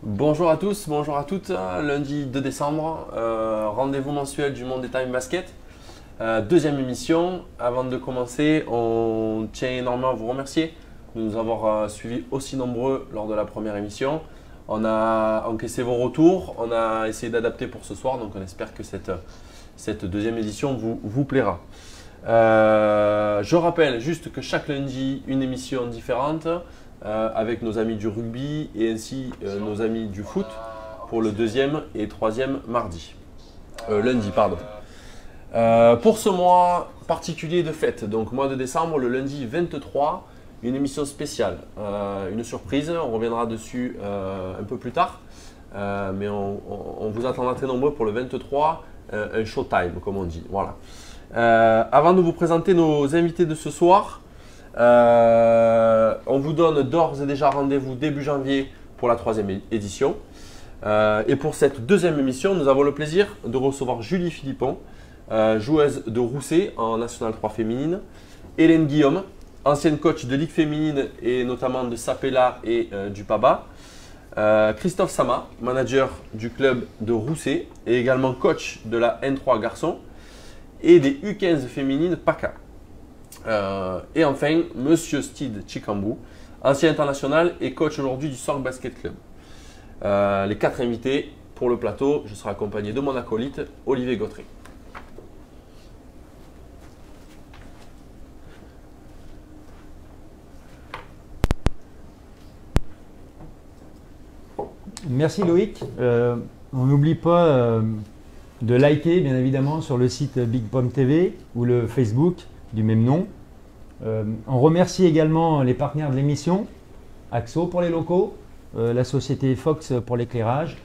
Bonjour à tous, bonjour à toutes. Lundi 2 décembre, rendez-vous mensuel du Monde des Time Basket. Deuxième émission. Avant de commencer, on tient énormément à vous remercier de nous avoir suivis aussi nombreux lors de la première émission. On a encaissé vos retours, on a essayé d'adapter pour ce soir, donc on espère que cette deuxième édition vous plaira. Je rappelle juste que chaque lundi, une émission différente. Avec nos amis du rugby et ainsi nos amis du foot pour le deuxième et troisième lundi. Pour ce mois particulier de fête, donc mois de décembre, le lundi 23, une émission spéciale, une surprise, on reviendra dessus un peu plus tard, mais on vous attendra très nombreux pour le 23, un showtime comme on dit. Voilà. Avant de vous présenter nos invités de ce soir, on vous donne d'ores et déjà rendez-vous début janvier pour la troisième édition. Et pour cette deuxième émission, nous avons le plaisir de recevoir Julie Philippon, joueuse de Rousset en National 3 féminine, Hélène Guillaume, ancienne coach de Ligue féminine et notamment de Sapela et du PABA, Christophe Sama, manager du club de Rousset et également coach de la N3 garçons et des U15 féminines PACA. Et enfin, Monsieur Steve Chikambu, ancien international et coach aujourd'hui du Sorg Basket Club. Les quatre invités pour le plateau, je serai accompagné de mon acolyte Olivier Gautret. Merci Loïc. On n'oublie pas de liker bien évidemment sur le site Big Pomme TV ou le Facebook du même nom. On remercie également les partenaires de l'émission, Axo pour les locaux, la société Fox pour l'éclairage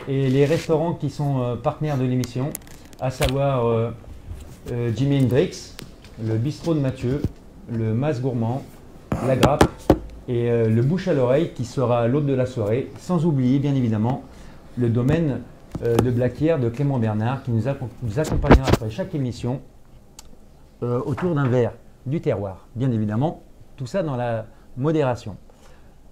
et les restaurants qui sont partenaires de l'émission, à savoir Jimi Hendrix, le bistrot de Mathieu, le Mas Gourmand, la Grappe et le Bouche à l'oreille qui sera l'hôte de la soirée, sans oublier bien évidemment le domaine de Blaquière de Clément Bernard qui nous accompagnera après chaque émission autour d'un verre du terroir, bien évidemment, tout ça dans la modération.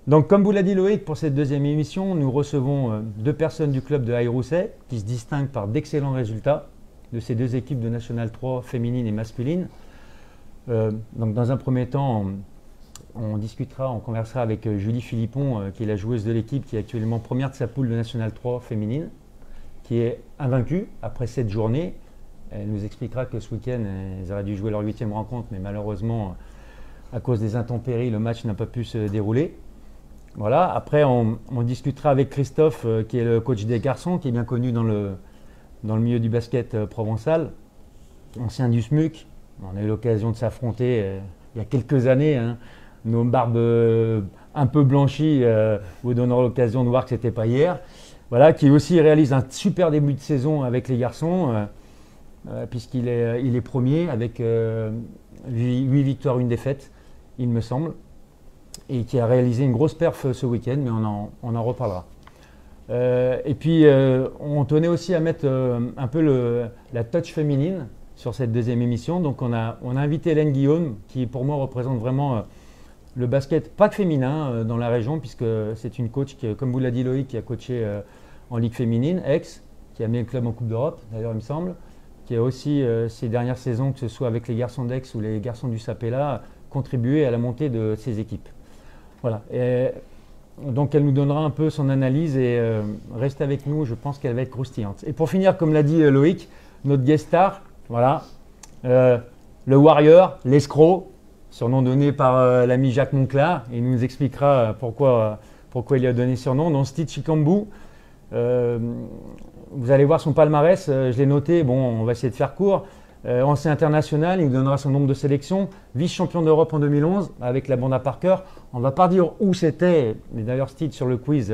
Donc comme vous l'a dit Loïc, pour cette deuxième émission, nous recevons deux personnes du club de Haï Rousset qui se distinguent par d'excellents résultats de ces deux équipes de National 3 féminine et masculine. Donc dans un premier temps, on conversera avec Julie Philippon, qui est la joueuse de l'équipe, qui est actuellement première de sa poule de National 3 féminine, qui est invaincue après 7 journées. Elle nous expliquera que ce week-end, ils auraient dû jouer leur 8e rencontre, mais malheureusement, à cause des intempéries, le match n'a pas pu se dérouler. Voilà. Après, on discutera avec Christophe, qui est le coach des garçons, qui est bien connu dans le milieu du basket provençal, ancien du SMUC. On a eu l'occasion de s'affronter il y a quelques années. Hein. Nos barbes un peu blanchies vous donneront l'occasion de voir que ce n'était pas hier. Voilà, qui aussi réalise un super début de saison avec les garçons. Puisqu'il est premier avec 8 victoires, 1 défaite, il me semble, et qui a réalisé une grosse perf ce week-end, mais on en reparlera. Et puis, on tenait aussi à mettre un peu la touch féminine sur cette deuxième émission. Donc, on a invité Hélène Guillaume, qui pour moi représente vraiment le basket, pas que féminin, dans la région, puisque c'est une coach, qui, comme vous l'a dit Loïc, qui a coaché en Ligue féminine, qui a amené le club en Coupe d'Europe, d'ailleurs, il me semble, qui a aussi, ces dernières saisons, que ce soit avec les garçons d'Aix ou les garçons du Sapela, contribué à la montée de ces équipes. Voilà. Et donc, elle nous donnera un peu son analyse et reste avec nous, je pense qu'elle va être croustillante. Et pour finir, comme l'a dit Loïc, notre guest star, voilà, le Warrior, l'escroc, surnom donné par l'ami Jacques Monclar. Il nous expliquera pourquoi il lui a donné ce surnom, donc Steve Chikambu. Vous allez voir son palmarès, je l'ai noté, bon, on va essayer de faire court. Ancien international, il nous donnera son nombre de sélections. Vice-champion d'Europe en 2011 avec la Banda Parker. On ne va pas dire où c'était, mais d'ailleurs Steve sur le quiz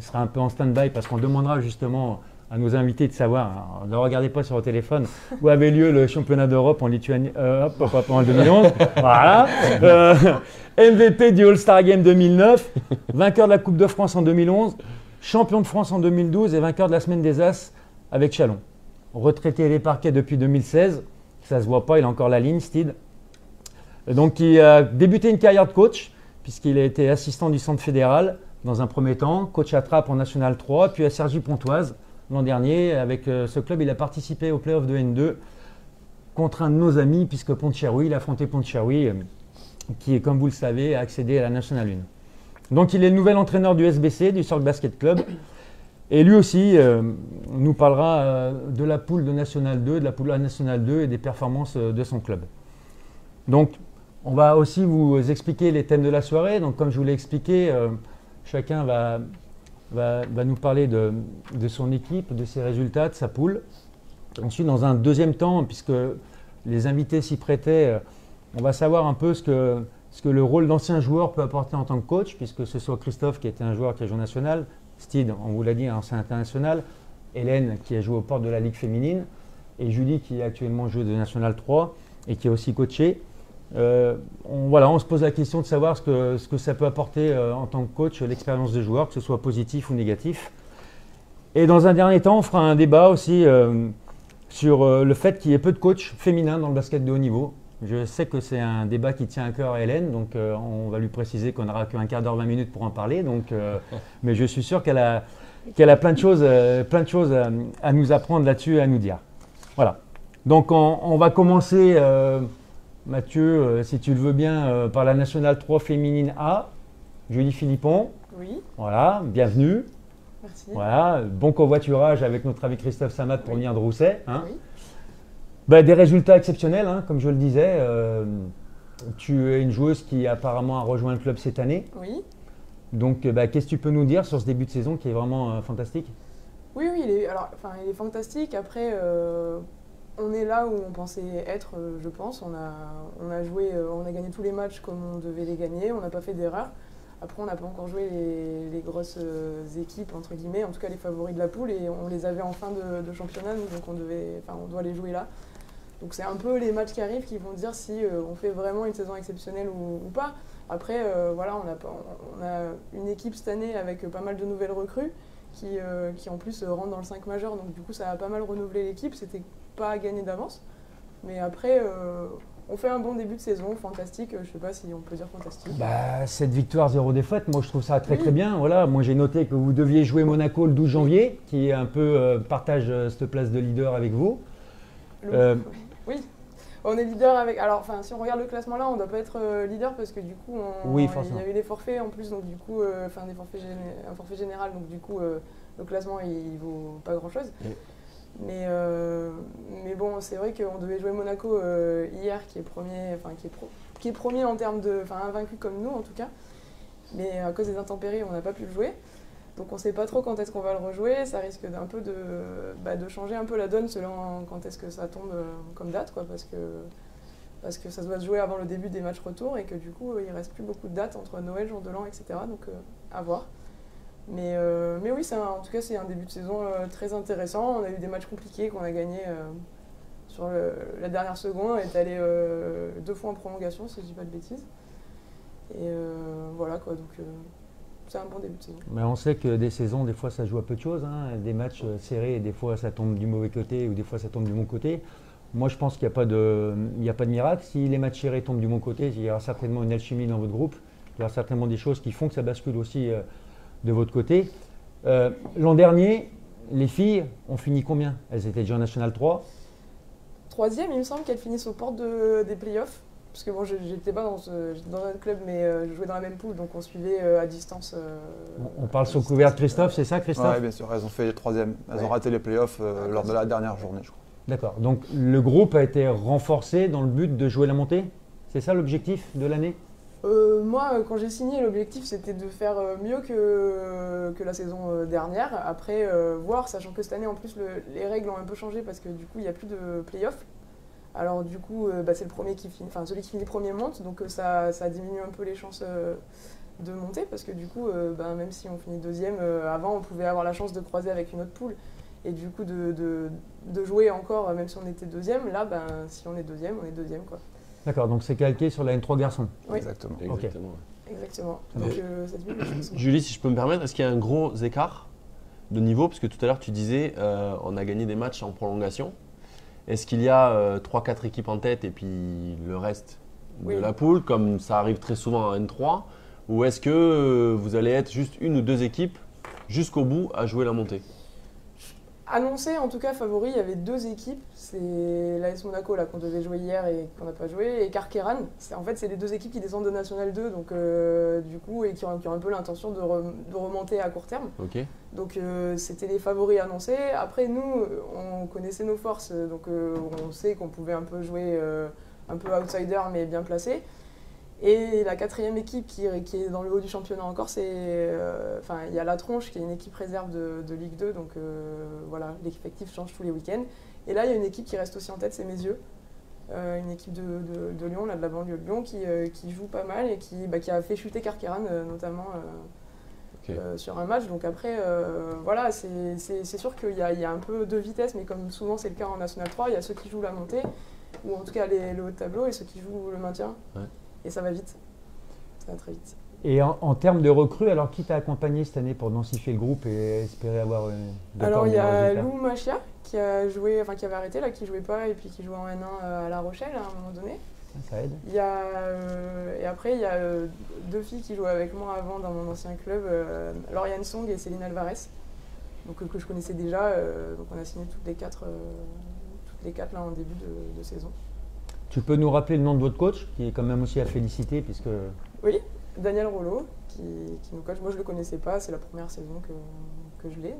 sera un peu en stand-by parce qu'on demandera justement à nos invités de savoir, alors, ne regardez pas sur le téléphone, où avait lieu le championnat d'Europe en Lituanie, en 2011. Voilà. MVP du All-Star Game 2009, vainqueur de la Coupe de France en 2011. Champion de France en 2012 et vainqueur de la Semaine des As avec Chalon. Retraité des parquets depuis 2016, ça ne se voit pas, il a encore la ligne, Steve. Donc il a débuté une carrière de coach, puisqu'il a été assistant du centre fédéral, dans un premier temps, coach à Trappes en National 3, puis à Cergy-Pontoise l'an dernier. Avec ce club, il a participé au play-off de N2 contre un de nos amis, puisque Pont-de-Cherrouy, il a affronté Pont-de-Cherrouy, qui, comme vous le savez, a accédé à la National 1. Donc il est le nouvel entraîneur du SBC, du Sorgue Basket Club. Et lui aussi nous parlera de la poule de National 2, de la poule à National 2 et des performances de son club. Donc on va aussi vous expliquer les thèmes de la soirée. Donc comme je vous l'ai expliqué, chacun va nous parler de son équipe, de ses résultats, de sa poule. Ensuite, dans un deuxième temps, puisque les invités s'y prêtaient, on va savoir un peu ce que le rôle d'ancien joueur peut apporter en tant que coach, puisque ce soit Christophe qui était un joueur qui a joué national, Steve, on vous l'a dit, un ancien international, Hélène qui a joué aux portes de la Ligue féminine, et Julie qui est actuellement joueuse de National 3 et qui a aussi coaché. On se pose la question de savoir ce que ça peut apporter en tant que coach, l'expérience des joueurs, que ce soit positif ou négatif. Et dans un dernier temps, on fera un débat aussi sur le fait qu'il y ait peu de coachs féminins dans le basket de haut niveau. Je sais que c'est un débat qui tient à cœur à Hélène, donc on va lui préciser qu'on n'aura qu'un quart d'heure, 20 minutes pour en parler. Mais je suis sûr qu'elle a plein de choses à nous apprendre là-dessus et à nous dire. Voilà. Donc on va commencer, Mathieu, si tu le veux bien, par la National 3 féminine A. Julie Philippon. Oui. Voilà, bienvenue. Merci. Voilà, bon covoiturage avec notre ami Christophe Samat pour venir de Rousset. Hein. Oui. Des résultats exceptionnels, hein, comme je le disais. Tu es une joueuse qui apparemment a rejoint le club cette année. Oui. Donc, qu'est-ce que tu peux nous dire sur ce début de saison qui est vraiment fantastique? Oui, il est fantastique. Après, on est là où on pensait être, je pense. On a joué, on a gagné tous les matchs comme on devait les gagner. On n'a pas fait d'erreur. Après, on n'a pas encore joué les grosses équipes, entre guillemets, en tout cas les favoris de la poule. Et on les avait en fin de championnat, donc on doit les jouer là. Donc c'est un peu les matchs qui arrivent qui vont dire si on fait vraiment une saison exceptionnelle ou pas. Après, on a une équipe cette année avec pas mal de nouvelles recrues qui en plus rentrent dans le 5 majeur. Donc du coup, ça a pas mal renouvelé l'équipe. C'était pas à gagner d'avance. Mais après, on fait un bon début de saison, fantastique. Je sais pas si on peut dire fantastique. 7 victoires, 0 défaite, moi je trouve ça très bien. Voilà, moi j'ai noté que vous deviez jouer Monaco le 12 janvier, qui un peu partage cette place de leader avec vous. Oui, on est leader avec. Alors, si on regarde le classement là, on ne doit pas être leader parce que du coup, il y a eu des forfaits en plus, donc du coup, un forfait général, donc du coup, le classement il vaut pas grand chose. Oui. Mais bon, c'est vrai qu'on devait jouer Monaco hier, qui est premier, qui est premier en termes de, invaincu comme nous en tout cas. Mais à cause des intempéries, on n'a pas pu le jouer. Donc on ne sait pas trop quand est-ce qu'on va le rejouer, ça risque d'un peu de changer un peu la donne selon quand est-ce que ça tombe comme date, quoi, parce que ça doit se jouer avant le début des matchs retour et que du coup il ne reste plus beaucoup de dates entre Noël, jour de l'an, etc. Donc à voir. Mais oui, en tout cas c'est un début de saison très intéressant. On a eu des matchs compliqués qu'on a gagnés sur la dernière seconde. On est allé 2 fois en prolongation, si je ne dis pas de bêtises. Et voilà quoi, donc... c'est un bon début de saison. Mais on sait que des saisons, des fois, ça joue à peu de choses. Hein. Des matchs serrés, et des fois, ça tombe du mauvais côté ou des fois, ça tombe du bon côté. Moi, je pense qu'il n'y a pas de miracle. Si les matchs serrés tombent du bon côté, il y aura certainement une alchimie dans votre groupe. Il y aura certainement des choses qui font que ça bascule aussi de votre côté. L'an dernier, les filles ont fini combien? Elles étaient déjà en National 3. 3e, il me semble qu'elles finissent aux portes des playoffs. Parce que bon, j'étais pas j'étais dans un club, mais je jouais dans la même poule, donc on suivait à distance. On parle sous couvert de Christophe, c'est ça, Christophe? Oui, bien sûr, elles ont fait les 3e. Elles ont raté les playoffs lors de la dernière journée, je crois. D'accord, donc le groupe a été renforcé dans le but de jouer la montée? C'est ça l'objectif de l'année? Moi, quand j'ai signé, l'objectif c'était de faire mieux que la saison dernière. Après, voir, sachant que cette année, en plus, les règles ont un peu changé parce que du coup, il n'y a plus de play-off. Alors du coup, c'est le premier qui finit, celui qui finit premier monte, donc ça diminue un peu les chances de monter parce que du coup, même si on finit 2e, avant on pouvait avoir la chance de croiser avec une autre poule et du coup de jouer encore même si on était 2e. Là, si on est 2e, on est 2e quoi. D'accord, donc c'est calqué sur la N3 garçons. Oui. Exactement. Okay. Exactement. Donc ça diminue les chances. Julie, si je peux me permettre, est-ce qu'il y a un gros écart de niveau? Parce que tout à l'heure tu disais, on a gagné des matchs en prolongation. Est-ce qu'il y a 3-4 équipes en tête et puis le reste de la poule, comme ça arrive très souvent en N3? Ou est-ce que vous allez être juste une ou deux équipes jusqu'au bout à jouer la montée? Annoncé, en tout cas favori, il y avait deux équipes. C'est l'AS Monaco là, qu'on devait jouer hier et qu'on n'a pas joué, et Carqueiranne. En fait, c'est les deux équipes qui descendent de National 2, donc, du coup, et qui ont un peu l'intention de remonter à court terme. Ok. Donc c'était les favoris annoncés. Après, nous, on connaissait nos forces, donc on sait qu'on pouvait un peu jouer un peu outsider, mais bien placé. Et la quatrième équipe qui est dans le haut du championnat encore, c'est, il y a La Tronche qui est une équipe réserve de Ligue 2, donc voilà, l'effectif change tous les week-ends. Et là, il y a une équipe qui reste aussi en tête, c'est Mézieux, une équipe de Lyon, là, de la banlieue de Lyon, qui joue pas mal et qui a fait chuter Carqueiranne notamment sur un match. Donc après, voilà, c'est sûr qu'il y a un peu de vitesse, mais comme souvent c'est le cas en National 3, il y a ceux qui jouent la montée, ou en tout cas le haut de tableau, et ceux qui jouent le maintien. Ouais. Et ça va vite, ça va très vite. Et en termes de recrues, alors qui t'a accompagné cette année pour densifier le groupe et espérer avoir Alors il y a Lou Machia qui a joué, qui avait arrêté là, qui jouait pas et puis qui jouait en N1 à La Rochelle à un moment donné. Ça aide. Et après il y a deux filles qui jouaient avec moi avant dans mon ancien club, Lauriane Song et Céline Alvarez, donc que je connaissais déjà. Donc on a signé toutes les quatre là en début de saison. Tu peux nous rappeler le nom de votre coach, qui est quand même aussi à féliciter puisque... Oui, Daniel Rollo, qui nous coach. Moi, je ne le connaissais pas, c'est la première saison que je l'ai.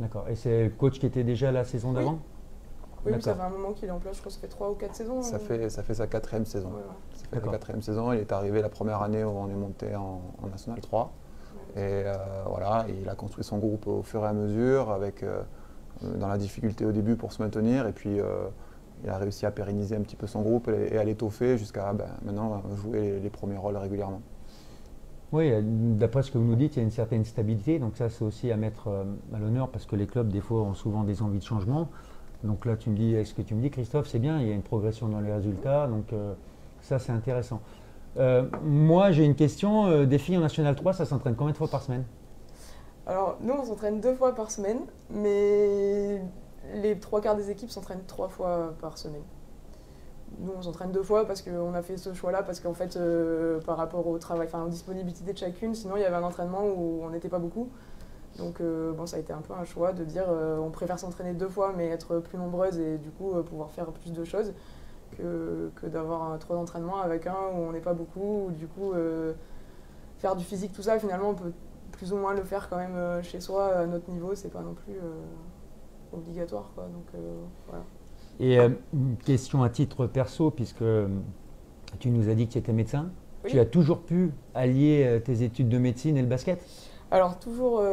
D'accord. Et c'est le coach qui était déjà la saison d'avant? Oui, ça fait un moment qu'il est en place, je crois que ça fait 3 ou 4 saisons. Ça fait sa 4e saison. Ouais. Ça fait la 4e saison, il est arrivé la première année où on est monté en National 3. Ouais. Et voilà, il a construit son groupe au fur et à mesure, avec dans la difficulté au début pour se maintenir. Et puis, il a réussi à pérenniser un petit peu son groupe et à l'étoffer jusqu'à maintenant jouer les premiers rôles régulièrement. Oui, d'après ce que vous nous dites, il y a une certaine stabilité, donc ça c'est aussi à mettre à l'honneur parce que les clubs des fois ont souvent des envies de changement. Donc là tu me dis, ce que tu me dis Christophe, c'est bien, il y a une progression dans les résultats, donc ça c'est intéressant. Moi j'ai une question, des filles en National 3, ça s'entraîne combien de fois par semaine? Alors nous on s'entraîne 2 fois par semaine, mais les 3/4 des équipes s'entraînent 3 fois par semaine. Nous, on s'entraîne 2 fois parce qu'on a fait ce choix-là, parce qu'en fait, par rapport au travail, aux disponibilités de chacune, sinon il y avait un entraînement où on n'était pas beaucoup. Donc ça a été un peu un choix de dire on préfère s'entraîner 2 fois, mais être plus nombreuses et du coup pouvoir faire plus de choses que d'avoir trop d'entraînements avec un où on n'est pas beaucoup, ou du coup faire du physique, tout ça, finalement on peut plus ou moins le faire quand même chez soi à notre niveau, c'est pas non plus obligatoire, quoi. Donc voilà. Et une question à titre perso, puisque tu nous as dit que tu étais médecin. Oui. Tu as toujours pu allier tes études de médecine et le basket? Alors toujours,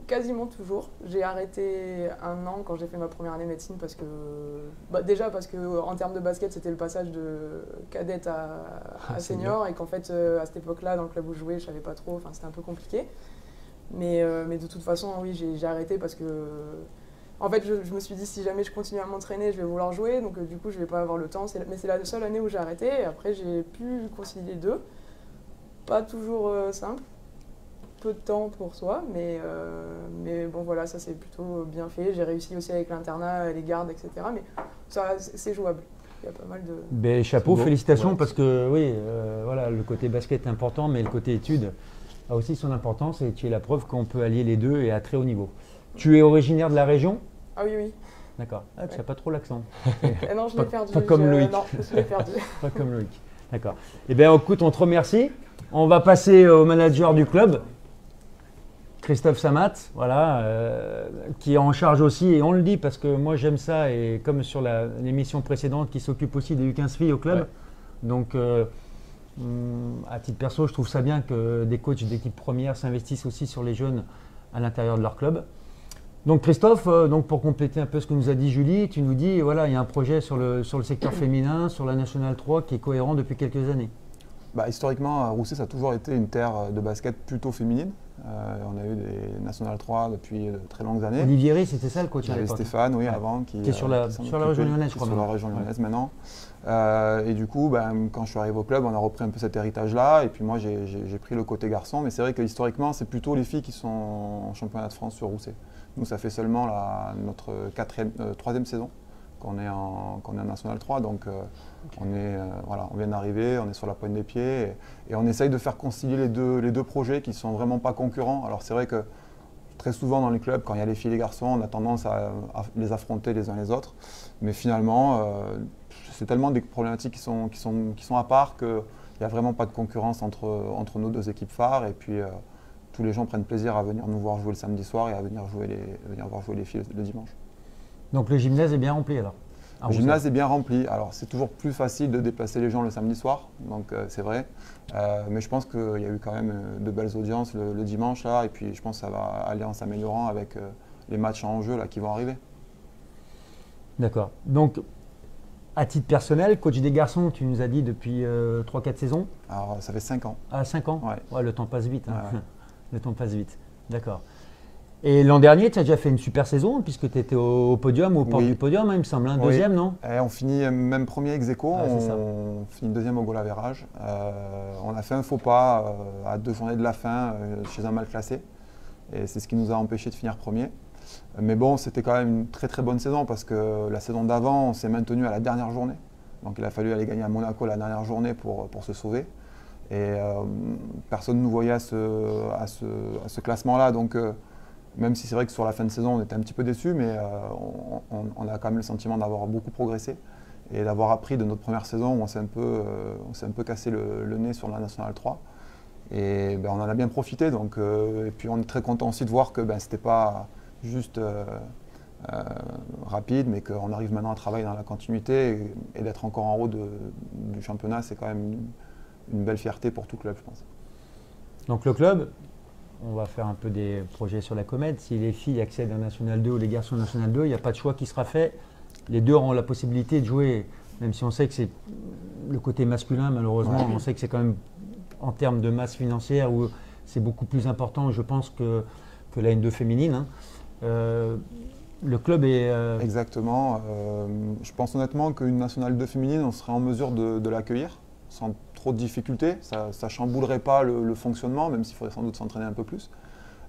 quasiment toujours. J'ai arrêté 1 an quand j'ai fait ma première année de médecine parce que, déjà parce que en termes de basket c'était le passage de cadette à senior et qu'en fait à cette époque-là dans le club où je jouais je savais pas trop, c'était un peu compliqué. Mais de toute façon oui j'ai arrêté parce que en fait je me suis dit si jamais je continue à m'entraîner je vais vouloir jouer, donc du coup je vais pas avoir le temps. Mais c'est la seule année où j'ai arrêté et après j'ai pu concilier les deux. Pas toujours simple. Peu de temps pour soi, mais bon voilà, ça c'est plutôt bien fait. J'ai réussi aussi avec l'internat, les gardes, etc. Mais ça c'est jouable. Il y a pas mal de... Chapeau, félicitations, ouais. Parce que oui, voilà, le côté basket est important, mais le côté études a aussi son importance et tu es la preuve qu'on peut allier les deux et à très haut niveau. Tu es originaire de la région? Ah oui, oui. D'accord. Ah, tu n'as pas trop l'accent. Non, je l'ai perdu. Pas comme Loïc. Non, je l'ai perdu. Pas comme Loïc. D'accord. Eh bien, écoute, on te remercie. On va passer au manager du club. Christophe Samat, voilà, qui est en charge aussi, et on le dit parce que moi j'aime ça, et comme sur l'émission précédente, qui s'occupe aussi des U15 filles au club. Ouais. Donc, à titre perso, je trouve ça bien que des coachs d'équipe première s'investissent aussi sur les jeunes à l'intérieur de leur club. Donc Christophe, pour compléter un peu ce que nous a dit Julie, tu nous dis, voilà, il y a un projet sur le secteur féminin, sur la National 3, qui est cohérent depuis quelques années. Historiquement, Roussé, ça a toujours été une terre de basket plutôt féminine. On a eu des National 3 depuis de très longues années. Olivieri, c'était ça le coach à l'époque? Stéphane, oui, avant. Qui est sur la région lyonnaise, je crois. Sur la région lyonnaise maintenant. Et du coup, quand je suis arrivé au club, on a repris un peu cet héritage-là. Et puis moi, j'ai pris le côté garçon. Mais c'est vrai que historiquement, c'est plutôt les filles qui sont en championnat de France sur Roussé. Nous, ça fait seulement notre 3e saison qu'on est en National 3. Donc voilà, on vient d'arriver, on est sur la pointe des pieds et on essaye de faire concilier les deux projets qui ne sont vraiment pas concurrents. Alors c'est vrai que très souvent dans les clubs, quand il y a les filles et les garçons, on a tendance à les affronter les uns les autres. Mais finalement, c'est tellement des problématiques qui sont à part qu'il n'y a vraiment pas de concurrence entre nos deux équipes phares. Et puis tous les gens prennent plaisir à venir nous voir jouer le samedi soir et à venir voir jouer les filles le dimanche. Donc le gymnase est bien rempli alors? Le gymnase est bien rempli. Alors c'est toujours plus facile de déplacer les gens le samedi soir, donc c'est vrai. Mais je pense qu'il y a eu quand même de belles audiences le dimanche là, et puis je pense que ça va aller en s'améliorant avec les matchs en jeu là qui vont arriver. D'accord. Donc à titre personnel, coach des garçons, tu nous as dit depuis 3-4 saisons? Alors ça fait 5 ans. Ah, 5 ans? Ouais. Ouais, le temps passe vite. Hein. Ouais. Le temps passe vite. D'accord. Et l'an dernier, tu as déjà fait une super saison puisque tu étais au podium, au port du podium, hein, il me semble, un deuxième, non? Et on finit même premier ex aequo, ça. On finit deuxième au goal average. On a fait un faux pas à 2 journées de la fin chez un mal classé. Et c'est ce qui nous a empêché de finir premier. Mais bon, c'était quand même une très très bonne saison parce que la saison d'avant, on s'est maintenu à la dernière journée. Donc il a fallu aller gagner à Monaco la dernière journée pour se sauver. Et personne ne nous voyait à ce classement-là. Donc même si c'est vrai que sur la fin de saison, on était un petit peu déçus, mais on a quand même le sentiment d'avoir beaucoup progressé et d'avoir appris de notre première saison où on s'est un peu cassé le nez sur la National 3. Et on en a bien profité. Donc, et puis on est très content aussi de voir que ce n'était pas juste rapide, mais qu'on arrive maintenant à travailler dans la continuité et d'être encore en haut du championnat, c'est quand même une belle fierté pour tout club, je pense. Donc le club, on va faire un peu des projets sur la comète. Si les filles accèdent en National 2 ou les garçons en National 2, il n'y a pas de choix qui sera fait. Les deux auront la possibilité de jouer, même si on sait que c'est le côté masculin, malheureusement, on sait que c'est quand même en termes de masse financière où c'est beaucoup plus important, je pense, que la N2 féminine. Hein. Le club est… Exactement. Je pense honnêtement qu'une National 2 féminine, on serait en mesure de l'accueillir sans trop de difficultés. Ça ne chamboulerait pas le fonctionnement, même s'il faudrait sans doute s'entraîner un peu plus.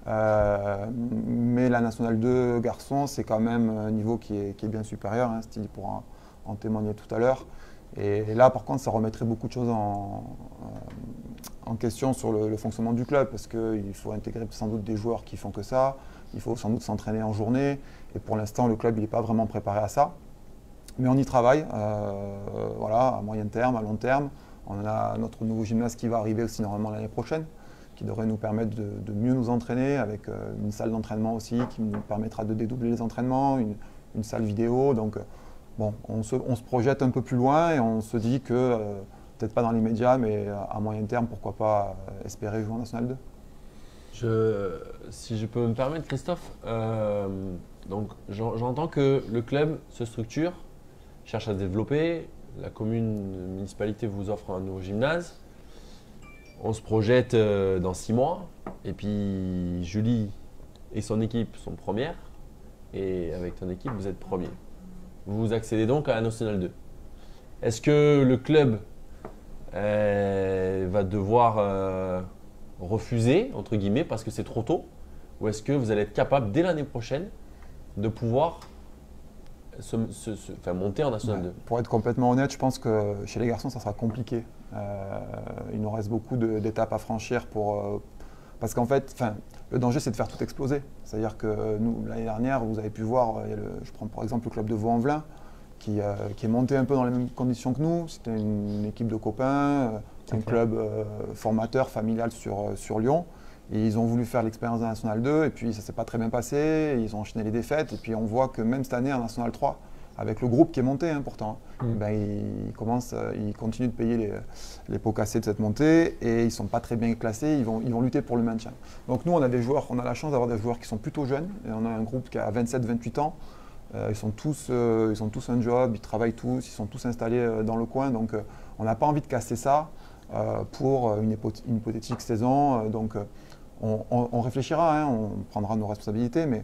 Mais la National 2 garçon, c'est quand même un niveau qui est bien supérieur. Hein, Steve pourra en témoigner tout à l'heure. Et là, par contre, ça remettrait beaucoup de choses en question sur le fonctionnement du club, parce qu'il faut intégrer sans doute des joueurs qui font que ça. Il faut sans doute s'entraîner en journée. Et pour l'instant, le club n'est pas vraiment préparé à ça. Mais on y travaille, voilà, à moyen terme, à long terme. On a notre nouveau gymnase qui va arriver aussi normalement l'année prochaine, qui devrait nous permettre de mieux nous entraîner, avec une salle d'entraînement aussi qui nous permettra de dédoubler les entraînements, une salle vidéo. Donc bon, on se projette un peu plus loin et on se dit que, peut-être pas dans l'immédiat, mais à moyen terme, pourquoi pas espérer jouer en National 2. Si je peux me permettre, Christophe, donc j'entends que le club se structure, cherche à se développer, la municipalité vous offre un nouveau gymnase, on se projette dans 6 mois, et puis Julie et son équipe sont premières, et avec ton équipe, vous êtes premier. Vous accédez donc à la National 2. Est-ce que le club va devoir refuser, entre guillemets, parce que c'est trop tôt, ou est-ce que vous allez être capable dès l'année prochaine de pouvoir monter en National 2? Pour être complètement honnête, je pense que chez les garçons, ça sera compliqué. Il nous reste beaucoup d'étapes à franchir parce qu'en fait, le danger, c'est de faire tout exploser. C'est-à-dire que nous, l'année dernière, vous avez pu voir, je prends par exemple le club de Vaux-en-Velin, qui est monté un peu dans les mêmes conditions que nous. C'était une équipe de copains, un club formateur, familial sur Lyon. Et ils ont voulu faire l'expérience de National 2 et puis ça ne s'est pas très bien passé. Ils ont enchaîné les défaites et puis on voit que même cette année en National 3, avec le groupe qui est monté pourtant, ils continuent de payer les pots cassés de cette montée et ils ne sont pas très bien classés. Ils vont lutter pour le maintien. Donc nous, on a la chance d'avoir des joueurs qui sont plutôt jeunes. Et on a un groupe qui a 27-28 ans. Ils ont tous un job, ils travaillent tous, ils sont tous installés dans le coin. Donc on n'a pas envie de casser ça pour une hypothétique saison. Donc on réfléchira, on prendra nos responsabilités, mais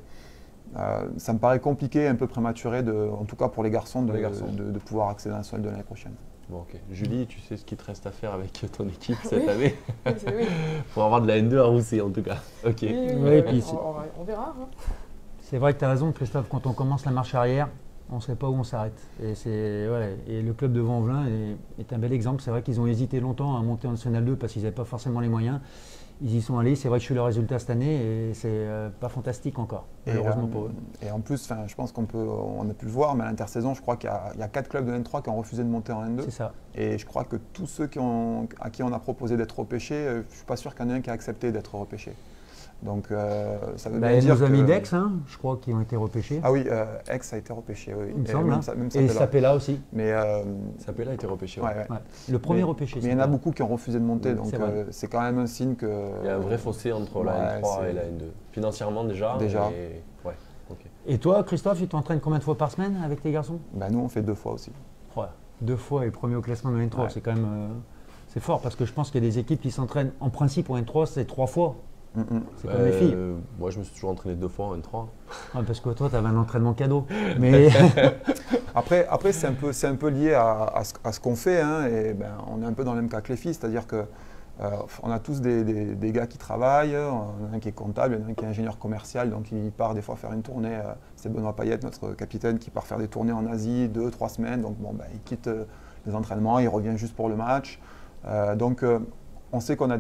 ça me paraît compliqué, un peu prématuré, en tout cas pour les garçons, de pouvoir accéder à la National de l'année prochaine. Bon, ok. Julie, tu sais ce qu'il te reste à faire avec ton équipe cette année Oui. pour avoir de la N2 à Roussy en tout cas. Ok. Oui, puis on verra. Hein. C'est vrai que tu as raison, Christophe, quand on commence la marche arrière, On ne sait pas où on s'arrête. Et le club de Vaux-en-Velin est un bel exemple. C'est vrai qu'ils ont hésité longtemps à monter en National 2 parce qu'ils n'avaient pas forcément les moyens. Ils y sont allés. C'est vrai que je suis le résultat cette année et c'est pas fantastique encore, malheureusement pour eux. Et en plus, je pense on a pu le voir, mais à l'intersaison, je crois qu'il y a 4 clubs de N3 qui ont refusé de monter en N2. C'est ça. Et je crois que tous ceux à qui on a proposé d'être repêchés, je ne suis pas sûr qu'il y en ait un qui a accepté d'être repêché. Donc ça veut bien dire nos amis d'Aix, je crois, qui ont été repêchés. Ah oui, Aix a été repêché, oui. Il me semble. Même et Sapella aussi. Mais Sapella a été repêché. Ouais. Le premier repêché. Mais il y en a beaucoup qui ont refusé de monter, donc c'est quand même un signe que… Il y a un vrai fossé entre la N3 et la N2. Financièrement déjà. Et toi, Christophe, tu t'entraînes combien de fois par semaine avec tes garçons? Nous, on fait 2 fois aussi. 2 fois et premier au classement de la N3, c'est quand même c'est fort parce que je pense qu'il y a des équipes qui s'entraînent en principe en N3, c'est 3 fois. C'est comme les filles. Moi, je me suis toujours entraîné 2 fois en N3. Parce que toi, tu avais un entraînement cadeau. Mais après c'est un peu lié à ce qu'on fait. Et on est un peu dans le même cas que les filles, c'est-à-dire que on a tous des gars qui travaillent. On en a un qui est comptable, il y en a un qui est ingénieur commercial, donc il part des fois faire une tournée. C'est Benoît Payette, notre capitaine, qui part faire des tournées en Asie 2-3 semaines. Donc il quitte les entraînements, il revient juste pour le match. On sait qu'on a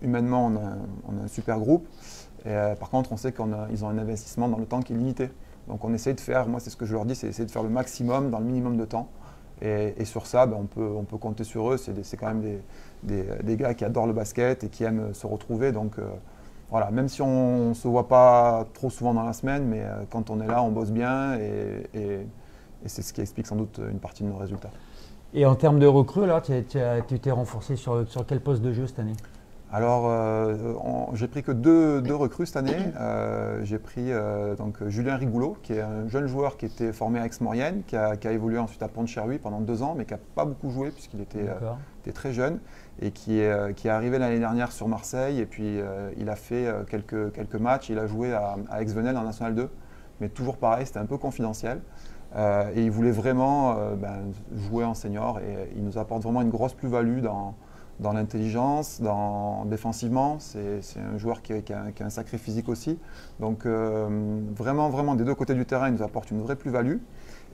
humainement, on a un super groupe. Et, par contre, on sait qu'ils ont un investissement dans le temps qui est limité. Donc on essaie de faire, moi c'est ce que je leur dis, c'est essayer de faire le maximum dans le minimum de temps. Et sur ça, on peut compter sur eux. C'est quand même des gars qui adorent le basket et qui aiment se retrouver. Donc voilà, même si on ne se voit pas trop souvent dans la semaine, mais quand on est là, on bosse bien et c'est ce qui explique sans doute une partie de nos résultats. Et en termes de recrues, là, tu t'es renforcé sur quel poste de jeu cette année? Alors, j'ai pris que deux recrues cette année. J'ai pris Julien Rigoulot, qui est un jeune joueur qui était formé à Aix-Maurienne, qui a évolué ensuite à Pont-de-Cherruy pendant 2 ans, mais qui n'a pas beaucoup joué puisqu'il était très jeune et qui est arrivé l'année dernière sur Marseille. Et puis, il a fait quelques matchs. Il a joué à Aix-Venelle en National 2, mais toujours pareil, c'était un peu confidentiel. Et il voulait vraiment jouer en senior et il nous apporte vraiment une grosse plus-value dans l'intelligence, défensivement. C'est un joueur qui a un sacré physique aussi. Donc vraiment des 2 côtés du terrain, il nous apporte une vraie plus-value.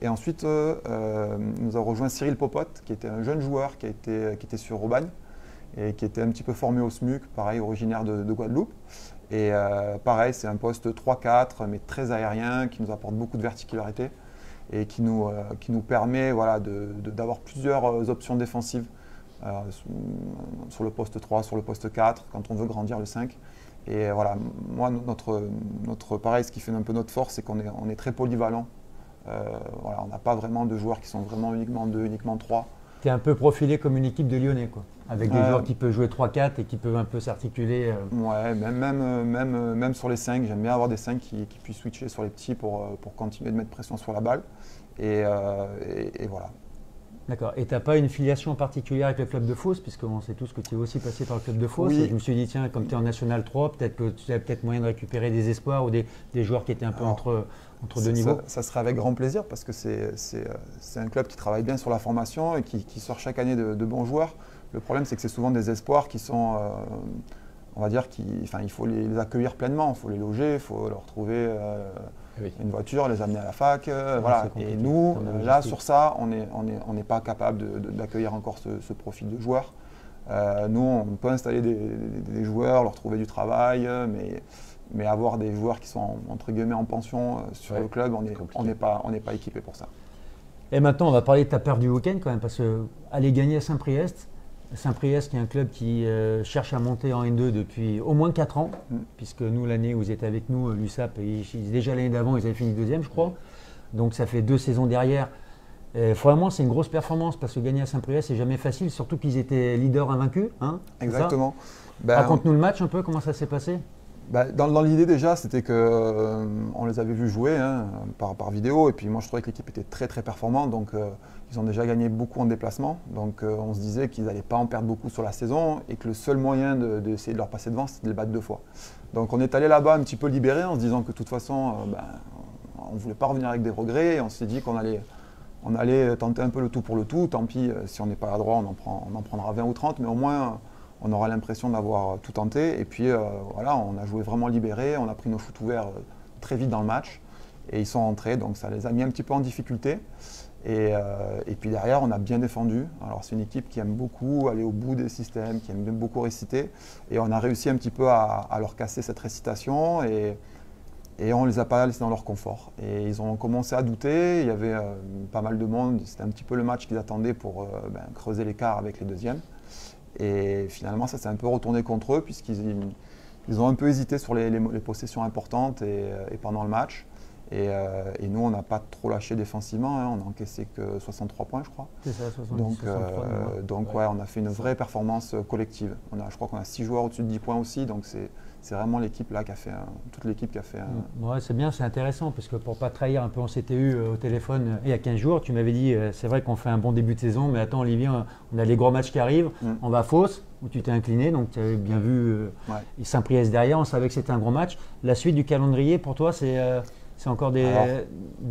Et ensuite, nous avons rejoint Cyril Popote, qui était un jeune joueur qui était sur Aubagne et qui était un petit peu formé au SMUC, pareil, originaire de Guadeloupe. Et pareil, c'est un poste 3-4, mais très aérien, qui nous apporte beaucoup de verticalité et qui nous permet d'avoir plusieurs options défensives sur le poste 3, sur le poste 4, quand on veut grandir le 5. Et voilà, moi, pareil, ce qui fait un peu notre force, c'est qu'on est très polyvalent. On n'a pas vraiment de joueurs qui sont vraiment uniquement 2, uniquement 3. Tu es un peu profilé comme une équipe de Lyonnais, quoi, avec des joueurs qui peuvent jouer 3-4 et qui peuvent un peu s'articuler. Ouais, même sur les 5, j'aime bien avoir des 5 qui puissent switcher sur les petits pour continuer de mettre pression sur la balle. Et voilà. D'accord. Et tu n'as pas une filiation particulière avec le club de Fos, puisqu'on sait tous que tu es aussi passé par le club de Fos. Oui. Et je me suis dit, tiens, comme tu es en National 3, peut-être que tu as moyen de récupérer des espoirs ou des joueurs qui étaient un peu entre 2 niveaux. Ça serait avec grand plaisir parce que c'est un club qui travaille bien sur la formation et qui sort chaque année de bons joueurs. Le problème, c'est que c'est souvent des espoirs qui sont, on va dire, il faut les accueillir pleinement, il faut les loger, il faut leur trouver une voiture, les amener à la fac. Voilà. Et nous, là, sur ça, on n'est pas capable d'accueillir encore ce profil de joueurs. Nous, on peut installer des joueurs, leur trouver du travail, mais avoir des joueurs qui sont entre guillemets en pension sur le club, on n'est pas équipé pour ça. Et maintenant, on va parler de ta perte du week-end quand même, parce qu'aller gagner à Saint-Priest qui est un club qui cherche à monter en N2 depuis au moins 4 ans, puisque nous, l'année où vous étiez avec nous, l'USAP, déjà l'année d'avant, ils avaient fini 2e, je crois. Donc ça fait 2 saisons derrière. Vraiment, c'est une grosse performance, parce que gagner à Saint-Priest, c'est jamais facile, surtout qu'ils étaient leaders invaincus. Exactement. Raconte-nous le match un peu, comment ça s'est passé? Dans l'idée déjà, c'était qu'on les avait vus jouer par vidéo et puis moi je trouvais que l'équipe était très très performante, donc ils ont déjà gagné beaucoup en déplacement, donc on se disait qu'ils n'allaient pas en perdre beaucoup sur la saison et que le seul moyen d'essayer de leur passer devant, c'était de les battre 2 fois. Donc on est allé là-bas un petit peu libéré en se disant que de toute façon on ne voulait pas revenir avec des regrets et on s'est dit qu'on allait tenter un peu le tout pour le tout, tant pis si on n'est pas à droit, on en prendra 20 ou 30, mais au moins on aura l'impression d'avoir tout tenté. Et puis voilà, on a joué vraiment libéré, on a pris nos shoots ouverts très vite dans le match. Et ils sont rentrés, donc ça les a mis un petit peu en difficulté. Et puis derrière, on a bien défendu. Alors c'est une équipe qui aime beaucoup aller au bout des systèmes, qui aime beaucoup réciter. Et on a réussi un petit peu à leur casser cette récitation et on ne les a pas laissés dans leur confort. Et ils ont commencé à douter, il y avait pas mal de monde, c'était un petit peu le match qu'ils attendaient pour creuser l'écart avec les deuxièmes. Et finalement, ça s'est un peu retourné contre eux puisqu'ils ont un peu hésité sur les possessions importantes et pendant le match. Et nous, on n'a pas trop lâché défensivement, hein. On n'a encaissé que 63 points, je crois. C'est ça, 63. Donc on a fait une vraie performance collective. Je crois qu'on a 6 joueurs au-dessus de 10 points aussi, donc c'est vraiment l'équipe là qui a fait toute l'équipe qui a fait Ouais, c'est bien, c'est intéressant, parce que pour ne pas trahir un peu, on s'était eu au téléphone il y a 15 jours, tu m'avais dit, c'est vrai qu'on fait un bon début de saison, mais attends Olivier, on a les gros matchs qui arrivent, on va à Fos, où tu t'es incliné, donc tu avais bien vu Saint-Priest derrière, on savait que c'était un gros match. La suite du calendrier, pour toi, c'est encore des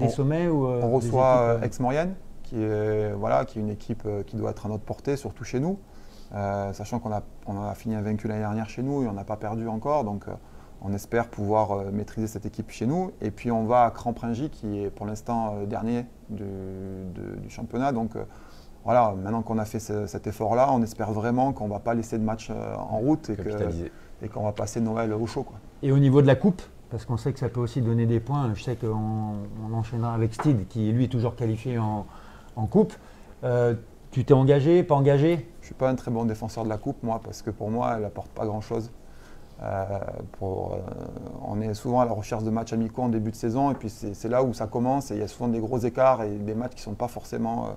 sommets ou on reçoit Aix-Maurienne, qui est une équipe qui doit être à notre portée, surtout chez nous. Sachant qu'on a fini invaincu l'année dernière chez nous et on n'a pas perdu encore, donc on espère pouvoir maîtriser cette équipe chez nous. Et puis on va à Crampringy, qui est pour l'instant dernier du championnat. Donc voilà, maintenant qu'on a fait cet effort-là, on espère vraiment qu'on ne va pas laisser de match en route et qu'on va passer Noël au chaud, quoi. Et au niveau de la coupe, parce qu'on sait que ça peut aussi donner des points, je sais qu'on enchaînera avec Steed, qui lui est toujours qualifié en coupe. Tu t'es engagé, pas engagé? Je ne suis pas un très bon défenseur de la coupe, moi, parce que pour moi, elle n'apporte pas grand-chose. On est souvent à la recherche de matchs amicaux en début de saison, et puis c'est là où ça commence, et il y a souvent des gros écarts et des matchs qui ne sont pas forcément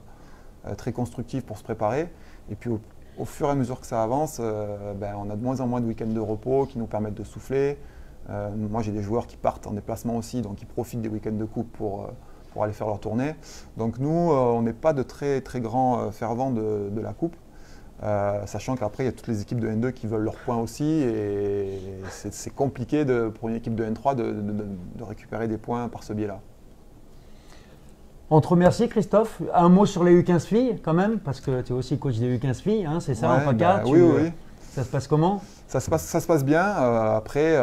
très constructifs pour se préparer. Et puis au fur et à mesure que ça avance, on a de moins en moins de week-ends de repos qui nous permettent de souffler. Moi, j'ai des joueurs qui partent en déplacement aussi, donc ils profitent des week-ends de coupe pour aller faire leur tournée. Donc nous, on n'est pas de très, très grands fervents de la coupe, sachant qu'après, il y a toutes les équipes de N2 qui veulent leurs points aussi, et c'est compliqué pour une équipe de N3 de récupérer des points par ce biais-là. On te remercie, Christophe. Un mot sur les U15 filles quand même, parce que tu es aussi coach des U15 filles, hein, c'est ça, en PACA? Oui. Ça se passe comment? Ça se passe bien. Après,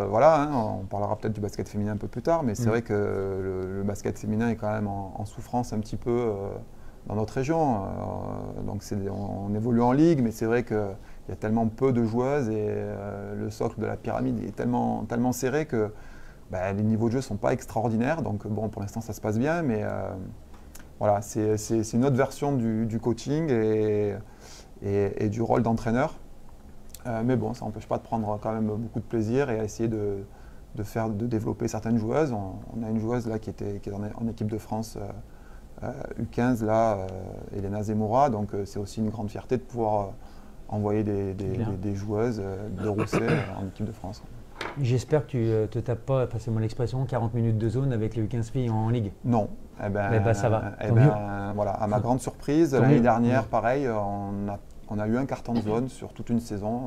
voilà, hein, on parlera peut-être du basket féminin un peu plus tard, mais c'est vrai que le basket féminin est quand même en souffrance un petit peu dans notre région. Donc on évolue en ligue, mais c'est vrai qu'il y a tellement peu de joueuses et le socle de la pyramide est tellement serré que les niveaux de jeu ne sont pas extraordinaires. Donc bon, pour l'instant, ça se passe bien, mais voilà, c'est une autre version du coaching et du rôle d'entraîneur. Mais bon, ça n'empêche pas de prendre quand même beaucoup de plaisir et à essayer de développer certaines joueuses. On a une joueuse là qui est en équipe de France U15, là, Elena Zemmoura, donc c'est aussi une grande fierté de pouvoir envoyer des joueuses de Rousset en équipe de France. J'espère que tu ne te tapes pas, passez-moi l'expression, 40 minutes de zone avec les U15 filles en ligue. Non. Ça va. Voilà, à ma grande surprise, l'année dernière, pareil, on a eu un carton de zone sur toute une saison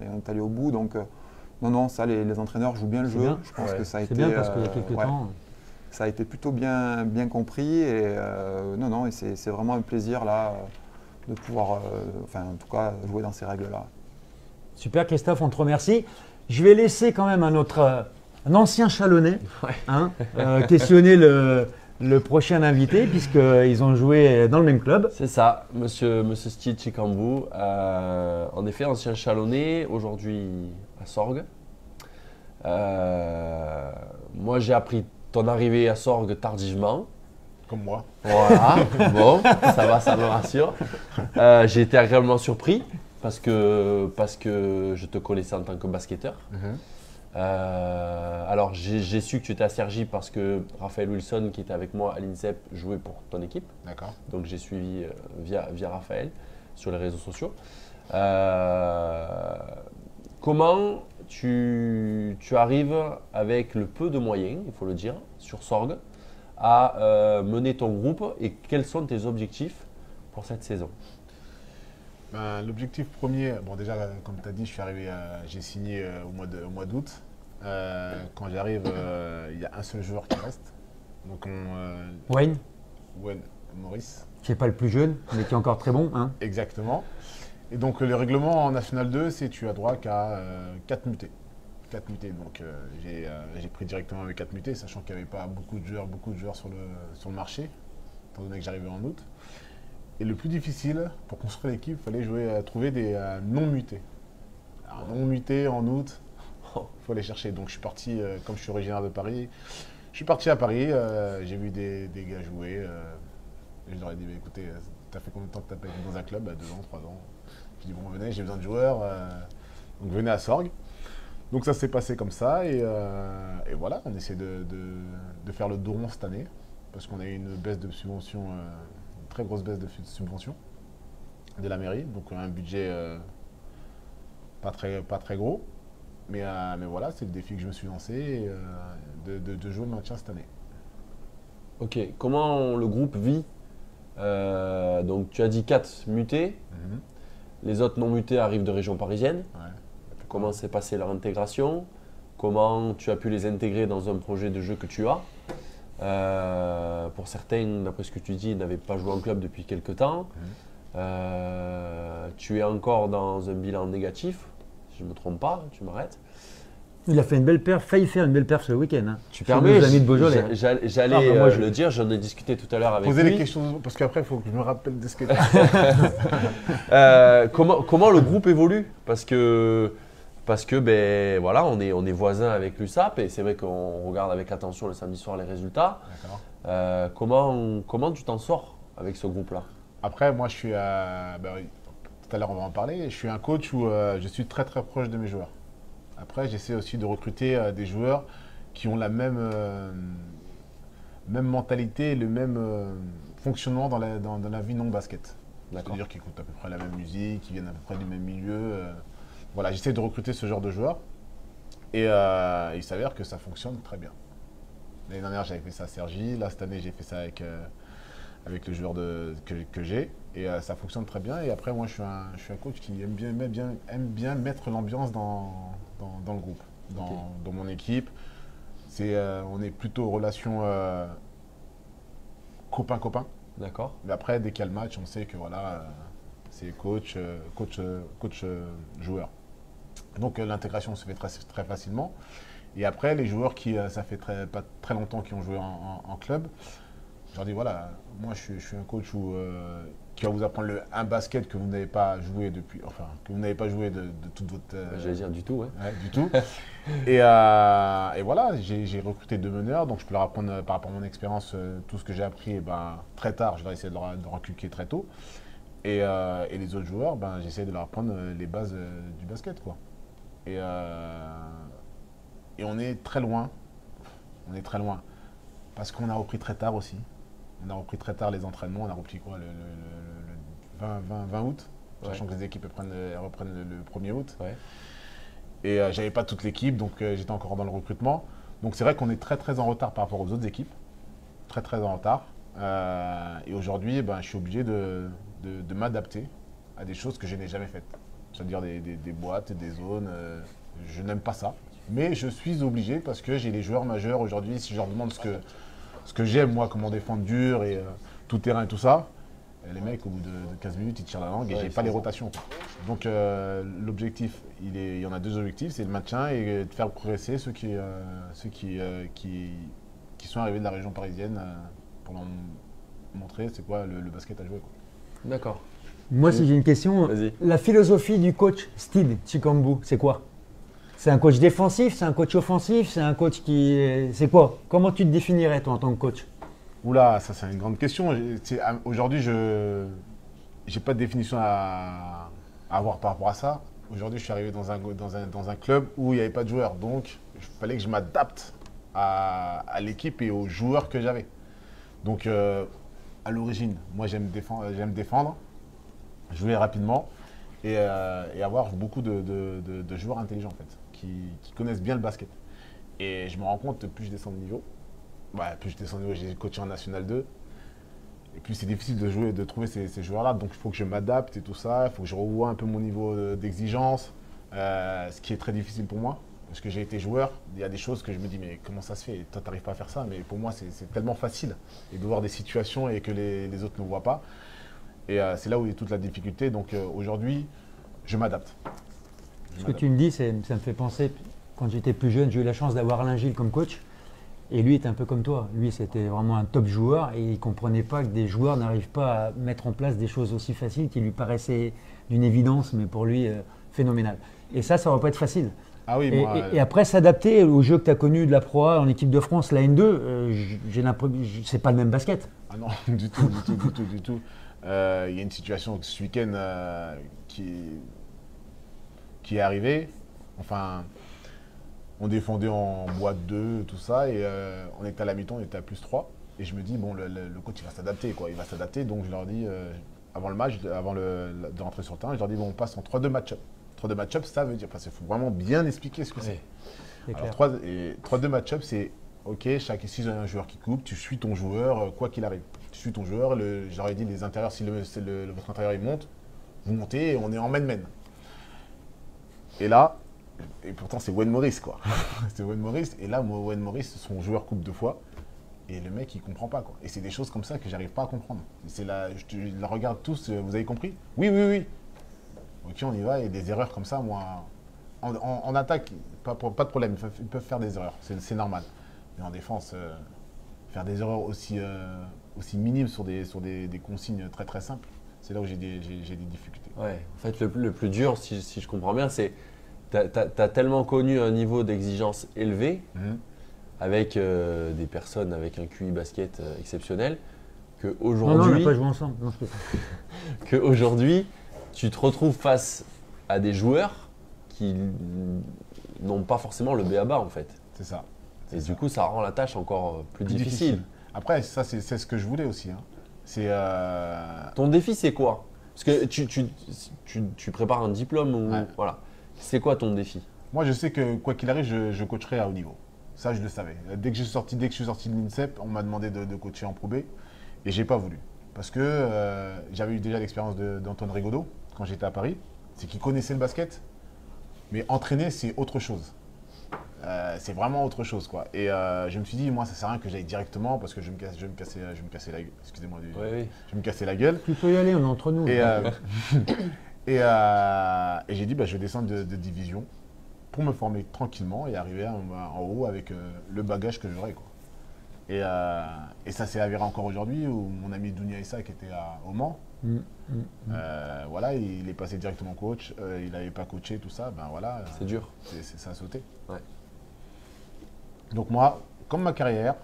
et on est allé au bout. Donc, non, ça, les entraîneurs jouent bien le jeu. Bien. Je pense que ça a été. C'est bien parce qu'il y a quelques temps. Ça a été plutôt bien compris. Et et c'est vraiment un plaisir là de pouvoir, en tout cas, jouer dans ces règles-là. Super, Christophe, on te remercie. Je vais laisser quand même un ancien Chalonnais questionner le prochain invité, puisqu'ils ont joué dans le même club. C'est ça, monsieur Steed Chikambou. En effet, ancien Chalonnais, aujourd'hui à Sorgues. Moi, j'ai appris ton arrivée à Sorgues tardivement. Comme moi. Voilà, bon, ça me rassure. J'ai été agréablement surpris parce que je te connaissais en tant que basketteur. Alors, j'ai su que tu étais à Cergy parce que Raphaël Wilson, qui était avec moi à l'INSEP, jouait pour ton équipe. D'accord. Donc, j'ai suivi via Raphaël sur les réseaux sociaux. Comment tu arrives, avec le peu de moyens, il faut le dire, sur Sorgues, à mener ton groupe et quels sont tes objectifs pour cette saison? L'objectif premier, bon déjà comme tu as dit, j'ai signé au mois d'août. Quand j'arrive, il y a un seul joueur qui reste. Donc Wayne Maurice. Qui n'est pas le plus jeune, mais qui est encore très bon. Hein. Exactement. Et donc le règlement en National 2, c'est tu as droit qu'à 4 mutés. 4 mutés. Donc j'ai pris directement mes 4 mutés, sachant qu'il n'y avait pas beaucoup de joueurs sur le marché, étant donné que j'arrivais en août. Et le plus difficile, pour construire l'équipe, il fallait trouver des non-mutés. Alors non-mutés en août, il faut aller chercher. Donc je suis parti, comme je suis originaire de Paris, je suis parti à Paris, j'ai vu des gars jouer. Et je leur ai dit, écoutez, t'as fait combien de temps que t'as pas été dans un club? 2 ans, 3 ans. Je dis, bon, venez, j'ai besoin de joueurs. Donc venez à Sorgues. Donc ça s'est passé comme ça. Et voilà, on essaie de faire le dos rond cette année. Parce qu'on a eu une baisse de subvention, une très grosse baisse de subvention de la mairie. Donc un budget pas très gros. Mais voilà, c'est le défi que je me suis lancé, de jouer le maintien cette année. Ok, comment le groupe vit? Donc tu as dit 4 mutés, les autres non mutés arrivent de région parisienne. Ouais. Comment s'est passée leur intégration? Comment tu as pu les intégrer dans un projet de jeu que tu as? Pour certains, d'après ce que tu dis, ils n'avaient pas joué en club depuis quelques temps. Tu es encore dans un bilan négatif, si je ne me trompe pas, tu m'arrêtes. Il a fait une belle perf, failli faire une belle perf ce week-end. Hein. Tu permets, nos amis de Beaujolais. J'allais le dire, j'en ai discuté tout à l'heure avec lui. Posez les questions, parce qu'après, il faut que je me rappelle de ce que tu comment le groupe évolue? Parce que ben, voilà, on est voisins avec l'USAP et c'est vrai qu'on regarde avec attention le samedi soir les résultats. Comment tu t'en sors avec ce groupe-là? Après, moi, je suis tout à l'heure, on va en parler. Je suis un coach où je suis très très proche de mes joueurs. Après, j'essaie aussi de recruter des joueurs qui ont la même mentalité, le même fonctionnement dans la vie non basket. C'est-à-dire qu'ils écoutent à peu près la même musique, qui viennent à peu près du même milieu. Voilà, j'essaie de recruter ce genre de joueurs. Et il s'avère que ça fonctionne très bien. L'année dernière, j'avais fait ça à Cergy. Là, cette année, j'ai fait ça avec le joueur que j'ai. Et ça fonctionne très bien. Et après, moi, je suis un coach qui aime bien mettre l'ambiance dans le groupe, dans mon équipe. On est plutôt relation copain-copain. D'accord. Mais après, dès qu'il y a le match, on sait que voilà, c'est coach-joueur. Donc l'intégration se fait très, très facilement. Et après, les joueurs ça fait pas très longtemps qu'ils ont joué en club, je leur dis voilà, moi je suis un coach qui va vous apprendre un basket que vous n'avez pas joué de toute votre. J'allais dire du tout, ouais. Du tout. Et voilà, j'ai recruté 2 meneurs, donc je peux leur apprendre par rapport à mon expérience tout ce que j'ai appris très tard, je vais essayer de leur inculquer très tôt. Et les autres joueurs, j'essaie de leur apprendre les bases du basket, quoi. Et on est très loin. On est très loin. Parce qu'on a repris très tard aussi. On a repris très tard les entraînements. On a repris quoi, le 20 août, sachant que les équipes reprennent le 1er août. Ouais. Et j'avais pas toute l'équipe, donc j'étais encore dans le recrutement. Donc c'est vrai qu'on est très très en retard par rapport aux autres équipes. Très très en retard. Et aujourd'hui, je suis obligé de m'adapter à des choses que je n'ai jamais faites. C'est-à-dire des boîtes, des zones. Je n'aime pas ça. Mais je suis obligé parce que j'ai les joueurs majeurs aujourd'hui. Si je leur demande ce que j'aime, moi, comment défendre dur et tout terrain et tout ça, les mecs, au bout de 15 minutes, ils tirent la langue et j'ai pas les rotations. Donc l'objectif, il y en a 2 objectifs, c'est le maintien et de faire progresser ceux qui sont arrivés de la région parisienne pour leur montrer c'est quoi le basket à jouer, quoi. D'accord. Moi, si j'ai une question, la philosophie du coach Steve Chikambu, c'est quoi? C'est un coach défensif, c'est un coach offensif, c'est un coach c'est quoi? Comment tu te définirais, toi, en tant que coach? Oula, ça c'est une grande question. Aujourd'hui, je n'ai pas de définition à avoir par rapport à ça. Aujourd'hui, je suis arrivé dans un club où il n'y avait pas de joueurs. Donc, il fallait que je m'adapte à l'équipe et aux joueurs que j'avais. Donc, à l'origine, moi j'aime défendre, jouer rapidement et avoir beaucoup de joueurs intelligents en fait, qui connaissent bien le basket. Et je me rends compte, plus je descends de niveau, j'ai coaché en National 2, et plus c'est difficile de trouver ces joueurs-là. Donc il faut que je m'adapte et tout ça, il faut que je revoie un peu mon niveau d'exigence, ce qui est très difficile pour moi. Parce que j'ai été joueur, il y a des choses que je me dis mais comment ça se fait? Toi, tu n'arrives pas à faire ça, mais pour moi, c'est tellement facile. Et de voir des situations et que les autres ne voient pas. Et c'est là où il y a toute la difficulté. Donc aujourd'hui, je m'adapte. Ce que tu me dis, ça me fait penser, quand j'étais plus jeune, j'ai eu la chance d'avoir Alain Gilles comme coach. Et lui était un peu comme toi. Lui, c'était vraiment un top joueur et il ne comprenait pas que des joueurs n'arrivent pas à mettre en place des choses aussi faciles qui lui paraissaient d'une évidence, mais pour lui, phénoménal. Et ça va pas être facile. Ah oui, Et après, s'adapter au jeu que tu as connu de la Pro A en équipe de France, la N2, j'ai l'impression c'est pas le même basket. Ah non, du tout, du tout. Il y a une situation ce week-end qui est arrivée. Enfin, on défendait en boîte 2, tout ça, et on était à la mi-temps, on était à +3. Et je me dis, bon, le coach, il va s'adapter, quoi. Il va s'adapter, donc je leur dis, avant le match, de rentrer sur le terrain, je leur dis, bon, on passe en 3-2 match-up. 3-2 match-up, ça veut dire, parce qu'il faut vraiment bien expliquer ce que c'est. Alors, 3-2 match-up, c'est, ok, si j'ai un joueur qui coupe, tu suis ton joueur, quoi qu'il arrive. Tu suis ton joueur, j'aurais dit, les intérieurs, si votre intérieur il monte, vous montez, et on est en man-man. Et là, et pourtant c'est Wayne Morris, quoi. C'est Wayne Morris, et là, Wayne Morris, son joueur coupe 2 fois, et le mec, il comprend pas, quoi. Et c'est des choses comme ça que j'arrive pas à comprendre. Je la regarde tous, vous avez compris? Oui, oui, oui. Ok, on y va, et des erreurs comme ça, moi, en attaque, pas de problème, ils peuvent faire des erreurs, c'est normal. Mais en défense, faire des erreurs aussi minimes sur des consignes très très simples, c'est là où j'ai des difficultés. Ouais, en fait, le plus dur, si je comprends bien, c'est tu as tellement connu un niveau d'exigence élevé avec des personnes avec un QI basket exceptionnel qu'aujourd'hui. Non, on n'a pas joué ensemble. Non, qu'aujourd'hui, tu te retrouves face à des joueurs qui n'ont pas forcément le B.A.-ba en fait. C'est ça. Et du coup, ça rend la tâche encore plus difficile. Après, ça, c'est ce que je voulais aussi. Hein. Ton défi, c'est quoi? Parce que tu prépares un diplôme ou voilà. C'est quoi ton défi? Moi, je sais que quoi qu'il arrive, je coacherai à haut niveau. Ça, je le savais. Dès que je suis sorti de l'INSEP, on m'a demandé de coacher en Pro B et j'ai pas voulu. Parce que j'avais eu déjà l'expérience d'Antoine Rigaudot quand j'étais à Paris. C'est qu'il connaissait le basket, mais entraîner, c'est autre chose. C'est vraiment autre chose, quoi. Et je me suis dit, moi, ça sert à rien que j'aille directement parce que je vais me casser la gueule. Excusez-moi, je vais me casser la gueule. Tu peux y aller, on est entre nous. Et j'ai dit, je vais descendre de division pour me former tranquillement et arriver en haut avec le bagage que j'aurai, quoi. Et ça s'est avéré encore aujourd'hui où mon ami Dounia Issa qui était au Mans, voilà, il est passé directement coach, il n'avait pas coaché, tout ça, ben voilà. C'est dur. Ça a sauté. Ouais. Donc moi, comme ma carrière,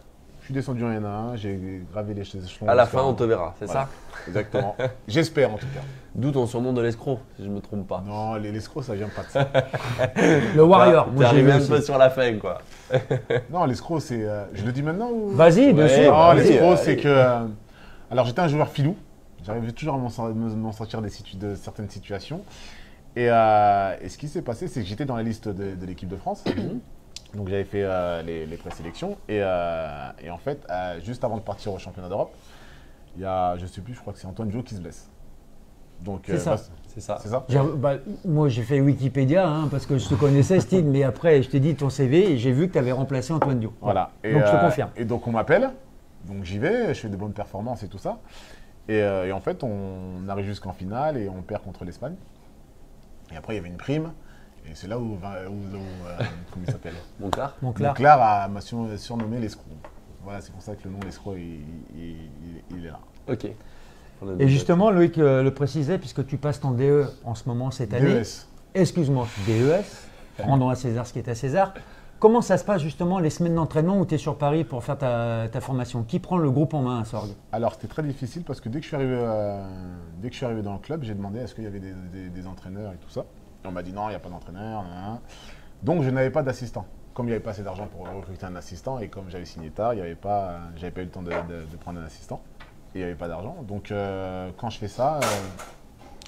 je suis descendu en N1, j'ai gravé les échelons. À la fin, on te verra, c'est ça? Exactement. J'espère en tout cas. D'où ton surnom de l'escroc, si je ne me trompe pas. Non, l'escroc, ça vient pas de ça. Le Warrior. T'es arrivé un peu sur la fin, quoi. Non, l'escroc, c'est. Je le dis maintenant ou... Vas-y, bien sûr. Non, l'escroc, c'est que. Alors, j'étais un joueur filou. J'arrivais toujours à m'en sortir de certaines situations. Et ce qui s'est passé, c'est que j'étais dans la liste de l'équipe de France. Donc, j'avais fait les présélections. Et en fait, juste avant de partir au championnat d'Europe, il y a, je sais plus, je crois que c'est Antoine Jo qui se blesse. Donc, c'est ça. C'est ça. Moi, j'ai fait Wikipédia parce que je te connaissais, Steve, mais après, je t'ai dit ton CV et j'ai vu que tu avais remplacé Antoine Dio. Voilà. Donc, je te confirme. Et donc, on m'appelle. Donc, j'y vais, je fais de bonnes performances et tout ça. Et en fait, on arrive jusqu'en finale et on perd contre l'Espagne. Et après, il y avait une prime. Et c'est là où comment il s'appelle? Monclar m'a surnommé l'escroc. Voilà, c'est pour ça que le nom l'escroc, il est là. Ok. Et justement, Loïc le précisait, puisque tu passes ton DE en ce moment cette année. DES. Excuse-moi, DES. Rendons à César ce qui est à César. Comment ça se passe justement les semaines d'entraînement où tu es sur Paris pour faire ta formation? Qui prend le groupe en main à Sorgue? Alors, c'était très difficile parce que dès que je suis arrivé dans le club, j'ai demandé est-ce qu'il y avait des entraîneurs et tout ça. Et on m'a dit non, il n'y a pas d'entraîneur. Donc, je n'avais pas d'assistant. Comme il n'y avait pas assez d'argent pour recruter un assistant et comme j'avais signé tard, j'avais pas eu le temps de prendre un assistant. Et il n'y avait pas d'argent. Donc, quand je fais ça,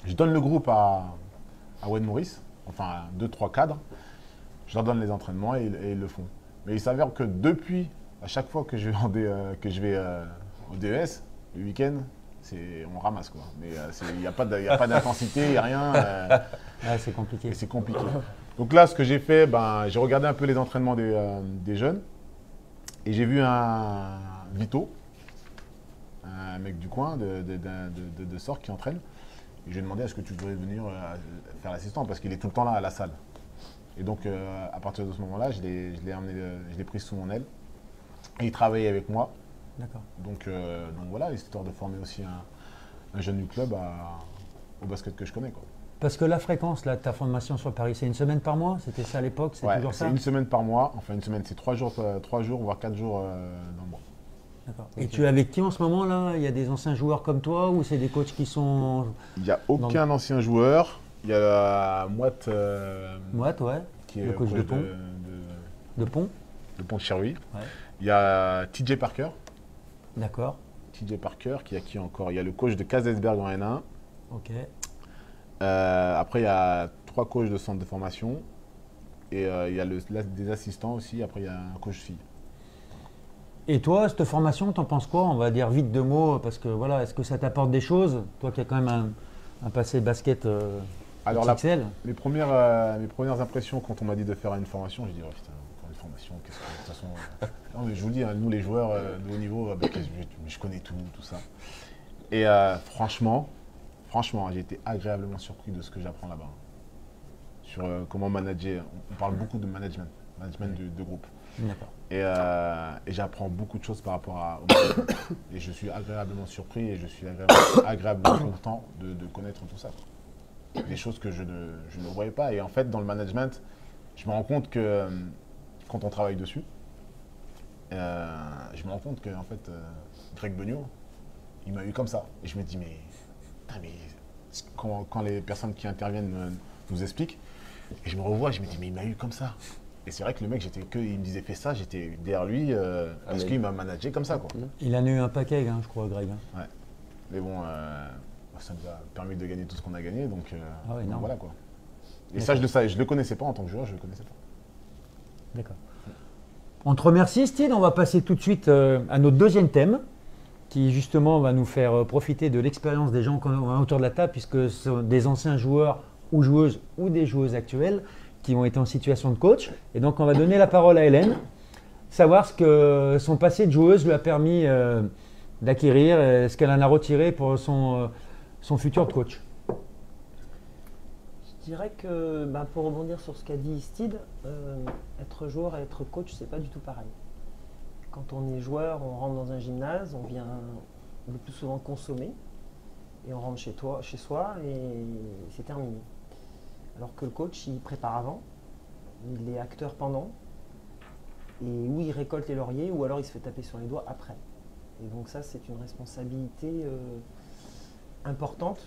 je donne le groupe à Wayne Morris, enfin 2-3 cadres. Je leur donne les entraînements et ils le font. Mais il s'avère que depuis, à chaque fois que je vais au DES, le week-end, on ramasse, quoi. Mais il n'y a pas d'intensité, il n'y a rien. C'est compliqué. Et c'est compliqué. Donc là, ce que j'ai fait, j'ai regardé un peu les entraînements des jeunes. Et j'ai vu un Vito, un mec du coin de Sorgue qui entraîne. Et je lui ai demandé est-ce que tu voudrais venir faire l'assistant parce qu'il est tout le temps là à la salle. Et donc, à partir de ce moment-là, je l'ai pris sous mon aile. Et il travaillait avec moi. D'accord. Donc voilà, histoire de former aussi un jeune du club au basket que je connais, quoi. Parce que la fréquence là, de ta formation sur Paris, c'est une semaine par mois? C'était ça à l'époque? C'est Ouais, toujours ça? c'est une semaine par mois. Enfin, une semaine, c'est 3 jours, voire 4 jours dans le mois. D'accord. Et tu es avec qui en ce moment là? Il y a des anciens joueurs comme toi ou c'est des coachs qui sont… Il n'y a aucun ancien joueur. Il y a Mouat, Mouat, ouais. qui est Le coach de Pont. De Pont. De Pont-de-Cherruy. Ouais. Il y a TJ Parker. D'accord. TJ Parker, qui a qui encore? Il y a le coach de Kazelsberg en N1. Ok. Après, il y a 3 coachs de centre de formation. Et il y a des assistants aussi. Après, il y a un coach fille. Et toi, cette formation, t'en penses quoi? On va dire vite 2 mots, parce que voilà, est-ce que ça t'apporte des choses? Toi qui as quand même un passé basket Alors, XXL. mes premières impressions quand on m'a dit de faire une formation, j'ai dit, oh, putain, encore une formation, qu'est-ce que… De toute façon, non, mais je vous le dis, hein, nous les joueurs de haut niveau, je connais tout ça. Et franchement, j'ai été agréablement surpris de ce que j'apprends là-bas. Sur comment manager. On parle beaucoup de management de groupe. D'accord. Et j'apprends beaucoup de choses par rapport au management. Et je suis agréablement surpris et je suis agréablement content de connaître tout ça. Des choses que je ne voyais pas. Et en fait, dans le management, je me rends compte que quand on travaille dessus, je me rends compte que en fait, Greg Beugnot, il m'a eu comme ça. Et je me dis, mais quand les personnes qui interviennent nous expliquent, et je me revois, je me dis, mais il m'a eu comme ça. Et c'est vrai que le mec, il me disait fais ça, j'étais derrière lui parce qu'il m'a managé comme ça, quoi. Il en a eu un paquet, hein, je crois, Greg. Ouais. Mais bon, ça nous a permis de gagner tout ce qu'on a gagné, donc voilà, quoi. Et ça, je le savais, je le connaissais pas en tant que joueur, je le connaissais pas. D'accord. On te remercie, Steve. On va passer tout de suite à notre deuxième thème, qui justement va nous faire profiter de l'expérience des gens qu'on a autour de la table, puisque ce sont des anciens joueurs ou joueuses ou des joueuses actuelles qui ont été en situation de coach. Et donc, on va donner la parole à Hélène, savoir ce que son passé de joueuse lui a permis d'acquérir, ce qu'elle en a retiré pour son futur de coach. Je dirais que, pour rebondir sur ce qu'a dit Steve, être joueur et être coach, c'est pas du tout pareil. Quand on est joueur, on rentre dans un gymnase, on vient le plus souvent consommer, et on rentre chez soi, et c'est terminé. Alors que le coach, il prépare avant, il est acteur pendant, et ou il récolte les lauriers, ou alors il se fait taper sur les doigts après. Et donc ça, c'est une responsabilité importante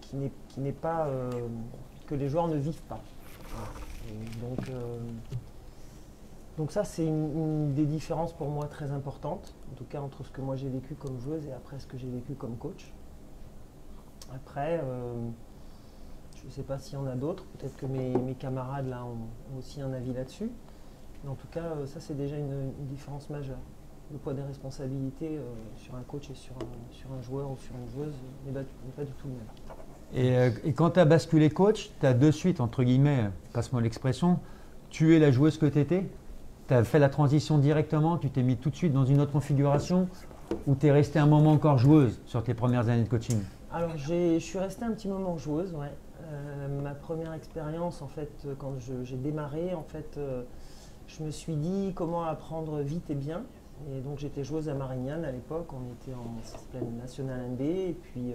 qui n'est pas que les joueurs ne vivent pas. Voilà. Donc ça, c'est une des différences pour moi très importantes, en tout cas entre ce que moi j'ai vécu comme joueuse et après ce que j'ai vécu comme coach. Après, je ne sais pas s'il y en a d'autres, peut-être que mes camarades là ont aussi un avis là-dessus. Mais en tout cas, ça c'est déjà une différence majeure. Le poids des responsabilités sur un coach et sur un joueur ou sur une joueuse n'est pas du tout le même. Et quand tu as basculé coach, tu as de suite, entre guillemets, passe-moi l'expression, tué la joueuse que tu étais? Tu as fait la transition directement, tu t'es mis tout de suite dans une autre configuration ou tu es resté un moment encore joueuse sur tes premières années de coaching? Alors, je suis restée un petit moment joueuse, ouais. Ma première expérience, en fait, quand j'ai démarré, en fait, je me suis dit comment apprendre vite et bien. Et donc, j'étais joueuse à Marignane à l'époque. On était en National 1B. Et puis,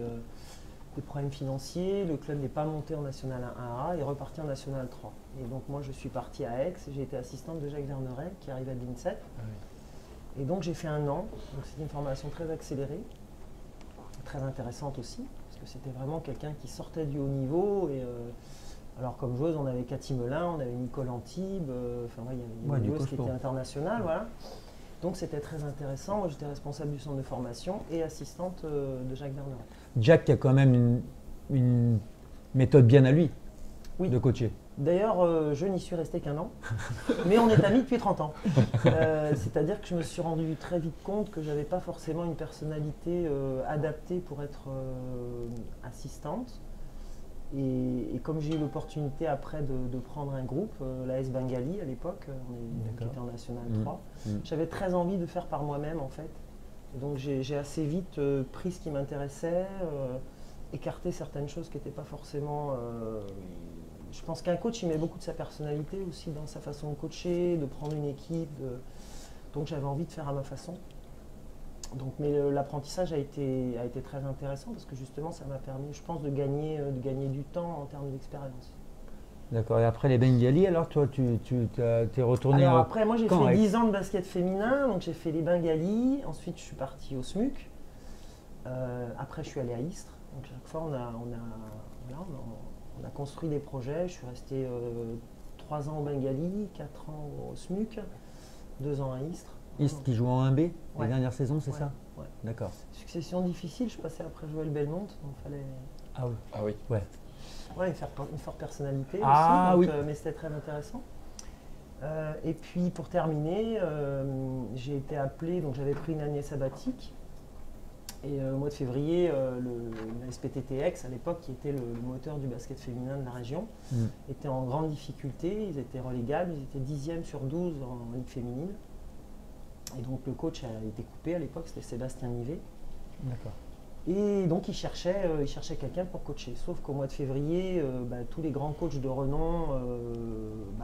des problèmes financiers. Le club n'est pas monté en National 1A et est reparti en National 3. Et donc, moi, je suis partie à Aix. J'ai été assistante de Jacques Verneret, qui arrive à l'INSEP. Ah oui. Et donc, j'ai fait 1 an. Donc, c'était une formation très accélérée. Très intéressante aussi, parce que c'était vraiment quelqu'un qui sortait du haut niveau. Et, alors comme joueuse, on avait Cathy Melin, on avait Nicole Antibes, il y avait une joueuse qui était internationale. Voilà. Donc c'était très intéressant. Moi j'étais responsable du centre de formation et assistante de Jacques Verneret. Jack qui a quand même une méthode bien à lui, oui, de coacher. D'ailleurs, je n'y suis resté qu'1 an, mais on est amis depuis 30 ans. C'est-à-dire que je me suis rendu très vite compte que je n'avais pas forcément une personnalité adaptée pour être assistante. Et comme j'ai eu l'opportunité après de prendre un groupe, l'AS Bengali à l'époque, qui était en National 3, j'avais très envie de faire par moi-même en fait. Et donc j'ai assez vite pris ce qui m'intéressait, écarté certaines choses qui n'étaient pas forcément je pense qu'un coach, il met beaucoup de sa personnalité aussi dans sa façon de coacher, de prendre une équipe. Donc j'avais envie de faire à ma façon. Donc, mais l'apprentissage a été très intéressant parce que justement, ça m'a permis, je pense, de gagner du temps en termes d'expérience. D'accord. Et après les Bengalis, alors toi, tu t'es retourné Alors après, moi, j'ai quand, fait avec 10 ans de basket féminin. Donc, j'ai fait les Bengalis. Ensuite, je suis parti au SMUC. Après, je suis allé à Istres. Donc, chaque fois, on a construit des projets. Je suis resté 3 ans au Bengali, 4 ans au SMUC, 2 ans à Istres. Istres qui joue en 1B Ouais. les dernières saisons, c'est ça? Ouais. D'accord. Succession difficile. Je passais après Joël Belmont. Donc, fallait Ah oui. Ah oui. Ouais. une forte personnalité Ah aussi. Donc, oui. mais c'était très intéressant. Et puis, pour terminer, j'ai été appelé. Donc, j'avais pris une année sabbatique. Et au mois de février, la SPTTX, à l'époque, qui était le moteur du basket féminin de la région, était en grande difficulté. Ils étaient relégables, ils étaient 10e sur 12 en Ligue féminine. Et donc le coach a été coupé à l'époque, c'était Sébastien Nivet. D'accord. Et donc il cherchait quelqu'un pour coacher. Sauf qu'au mois de février, tous les grands coachs de renom,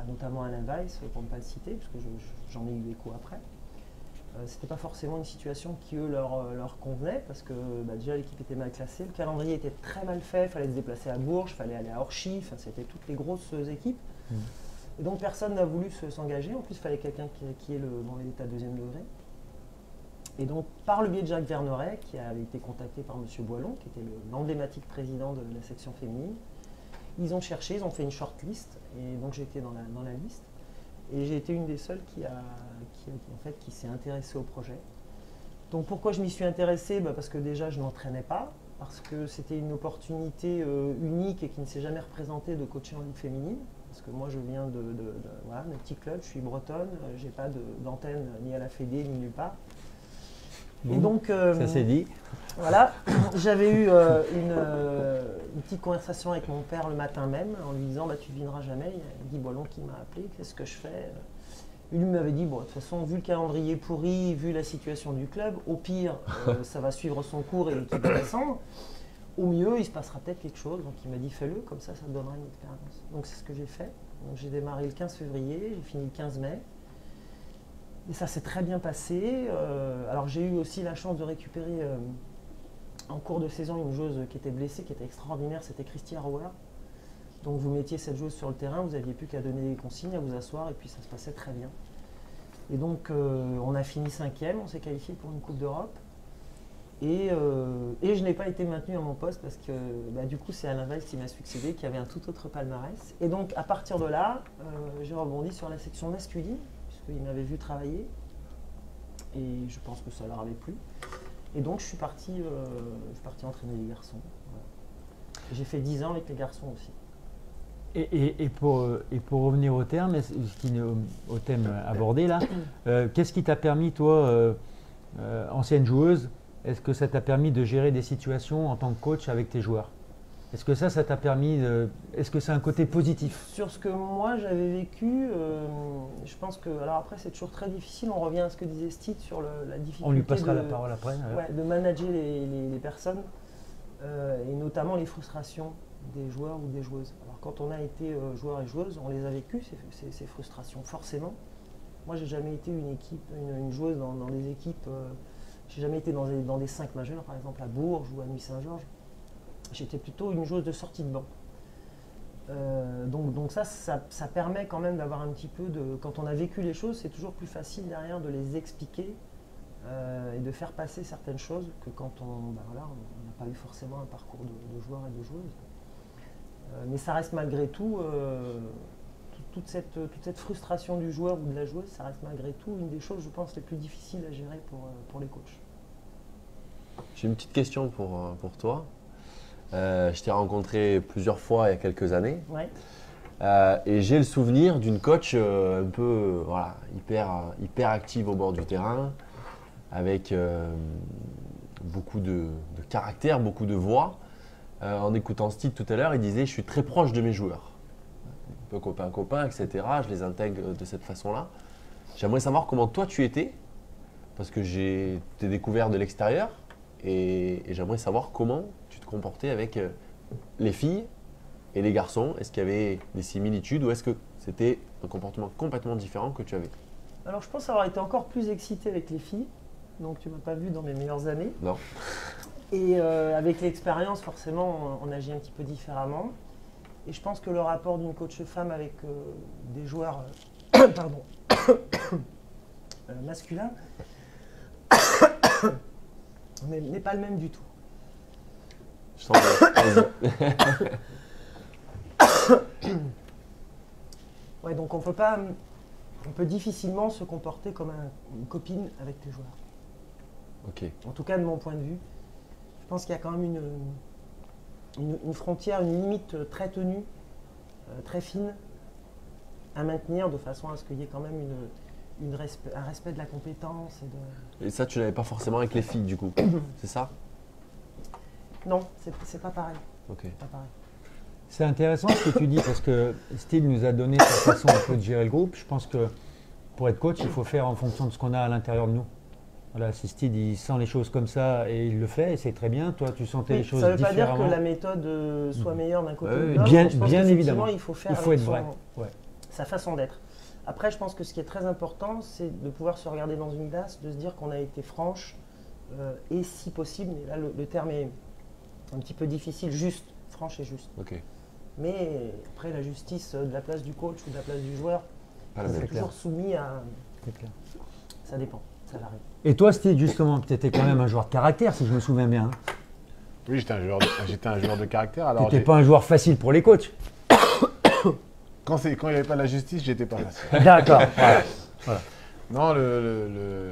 notamment Alain Weiss, pour ne pas le citer, parce que j'en ai eu écho après, c'était pas forcément une situation qui eux leur convenait, parce que déjà l'équipe était mal classée, le calendrier était très mal fait, il fallait se déplacer à Bourges, il fallait aller à Orchy, c'était toutes les grosses équipes. Et donc personne n'a voulu s'engager, en plus il fallait quelqu'un qui ait le brevet d'état deuxième degré. Et donc par le biais de Jacques Verneret, qui avait été contacté par M. Boilon, qui était l'emblématique président de la section féminine, ils ont cherché, ils ont fait une shortlist, et donc j'étais dans la liste. Et j'ai été une des seules qui s'est intéressée au projet. Donc pourquoi je m'y suis intéressée? Parce que déjà je n'entraînais pas, parce que c'était une opportunité unique et qui ne s'est jamais représentée de coacher en ligue féminine. Parce que moi je viens d'un petit club, je suis bretonne, j'ai pas d'antenne ni à la Fédé ni nulle part. Bon, et donc, ça c'est dit. Voilà, j'avais eu une petite conversation avec mon père le matin même en lui disant tu ne viendras jamais. Il y a Guy Boilon qui m'a appelé, qu'est-ce que je fais? Il m'avait dit de toute façon, vu le calendrier pourri, vu la situation du club, au pire, ça va suivre son cours et l'équipe va descendre. Au mieux, il se passera peut-être quelque chose. Donc il m'a dit fais-le, comme ça te donnera une expérience. Donc c'est ce que j'ai fait. Donc j'ai démarré le 15 février, j'ai fini le 15 mai. Et ça s'est très bien passé. Alors j'ai eu aussi la chance de récupérer en cours de saison une joueuse qui était blessée, qui était extraordinaire, c'était Christy Harauer. Donc vous mettiez cette joueuse sur le terrain, vous n'aviez plus qu'à donner des consignes, à vous asseoir, et puis ça se passait très bien. Et donc on a fini 5e, on s'est qualifié pour une Coupe d'Europe. Et je n'ai pas été maintenu à mon poste parce que du coup c'est Alain Weiss qui m'a succédé, qui avait un tout autre palmarès. Et donc à partir de là, j'ai rebondi sur la section masculine, puisqu'ils m'avaient vu travailler. Et je pense que ça leur avait plu. Et donc je suis parti entraîner les garçons. Voilà. J'ai fait 10 ans avec les garçons aussi. Et pour revenir au thème abordé là, qu'est-ce qui t'a permis, toi, ancienne joueuse, est-ce que ça t'a permis de gérer des situations en tant que coach avec tes joueurs? Est-ce que ça t'a permis est-ce que c'est un côté positif? Sur ce que moi j'avais vécu, je pense que, alors après c'est toujours très difficile, on revient à ce que disait Steve sur la difficulté On lui passera la parole après. De manager les personnes, et notamment les frustrations des joueurs ou des joueuses. Alors quand on a été joueur et joueuse, on les a vécues, ces frustrations, forcément. Moi j'ai jamais été une joueuse dans des équipes, j'ai jamais été dans des 5 majeurs, par exemple à Bourges ou à Nuit-Saint-Georges. J'étais plutôt une joueuse de sortie de banc. Donc ça permet quand même d'avoir un petit peu de... Quand on a vécu les choses, c'est toujours plus facile derrière de les expliquer et de faire passer certaines choses que quand on n'a pas eu forcément un parcours de joueur et de joueuse. Mais ça reste malgré tout, toute cette frustration du joueur ou de la joueuse, ça reste malgré tout une des choses, je pense, les plus difficiles à gérer pour les coachs. J'ai une petite question pour toi. Je t'ai rencontré plusieurs fois il y a quelques années. Ouais. Et j'ai le souvenir d'une coach un peu hyper active au bord du terrain, avec beaucoup de caractère, beaucoup de voix. En écoutant Steve tout à l'heure, il disait « je suis très proche de mes joueurs ». Un peu copain, etc. Je les intègre de cette façon-là. J'aimerais savoir comment toi tu étais, parce que t'ai découvert de l'extérieur, et j'aimerais savoir comment tu te comportais avec les filles et les garçons? Est-ce qu'il y avait des similitudes ou est-ce que c'était un comportement complètement différent que tu avais? Alors je pense avoir été encore plus excitée avec les filles, donc tu m'as pas vu dans mes meilleures années. Non. Et avec l'expérience, forcément, on agit un petit peu différemment. Et je pense que le rapport d'une coach femme avec des joueurs pardon, masculins n'est pas le même du tout. Je sens que... Vas-y. Ouais, donc on peut difficilement se comporter comme une copine avec les joueurs. Ok. En tout cas, de mon point de vue, je pense qu'il y a quand même une frontière, une limite très tenue, très fine, à maintenir de façon à ce qu'il y ait quand même un respect de la compétence. Et ça, tu l'avais pas forcément avec les filles, du coup. C'est ça? Non, c'est pas pareil. Ok. Pas pareil. C'est intéressant ce que tu dis parce que Steve nous a donné sa façon un peu de gérer le groupe. Je pense que pour être coach, il faut faire en fonction de ce qu'on a à l'intérieur de nous. Voilà, si Steve il sent les choses comme ça et il le fait, et c'est très bien. Toi, tu sentais Oui, les choses ça ne veut pas différemment. dire que la méthode soit meilleure d'un côté ou de Ouais, l'autre. bien- Je pense bien qu'effectivement, évidemment. Il faut faire Il faut avec être vrai. Ouais. sa façon d'être. Après, je pense que ce qui est très important, c'est de pouvoir se regarder dans une glace, de se dire qu'on a été franche et si possible, mais là le terme est un petit peu difficile, juste, franche et juste. Ok. Mais après, la justice de la place du coach ou de la place du joueur, Pas la c'est même. toujours soumis à... C'est clair. Ça dépend, ça varie. Et toi, Steve, justement, tu étais quand même un joueur de caractère, si je me souviens bien. Oui, j'étais un joueur de caractère. Tu Alors, n'étais pas un joueur facile pour les coachs. quand il n'y avait pas la justice, j'étais pas facile. D'accord. Voilà. Non,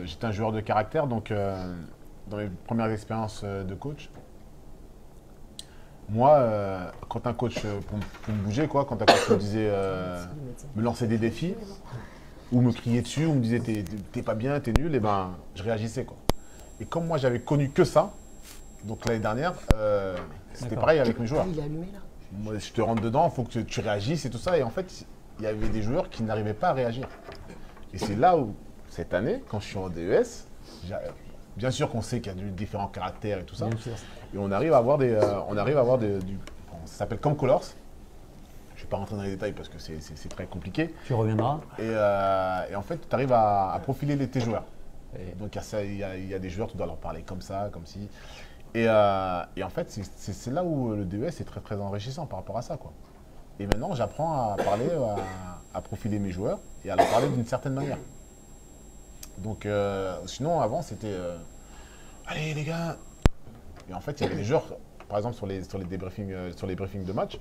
j'étais un joueur de caractère, donc dans mes premières expériences de coach, moi, quand un coach, pour me bouger, quoi, quand un coach me disait, me lançait des défis, ou me criait dessus, ou me disait t'es pas bien, t'es nul, et ben je réagissais, quoi. Et comme moi j'avais connu que ça, donc l'année dernière, c'était D'accord. pareil avec mes joueurs. Il est allumé là. Moi, je te rentre dedans, il faut que tu réagisses et tout ça. Et en fait, il y avait des joueurs qui n'arrivaient pas à réagir. Et c'est là où, cette année, quand je suis en DES, bien sûr qu'on sait qu'il y a différents caractères et tout ça. Bien sûr. Et on arrive à avoir ça s'appelle Camp Colors. Je ne vais pas rentrer dans les détails parce que c'est très compliqué. Tu reviendras. Et en fait, tu arrives à profiler tes joueurs. Et donc, il y a des joueurs, tu dois leur parler comme ça, comme ci. Et en fait, c'est là où le DES est très, très enrichissant par rapport à ça, quoi. Et maintenant, j'apprends à parler, à profiler mes joueurs et à leur parler d'une certaine manière. Donc, sinon, avant, c'était allez, les gars. Et en fait, il y avait des joueurs, par exemple, sur les briefings de match,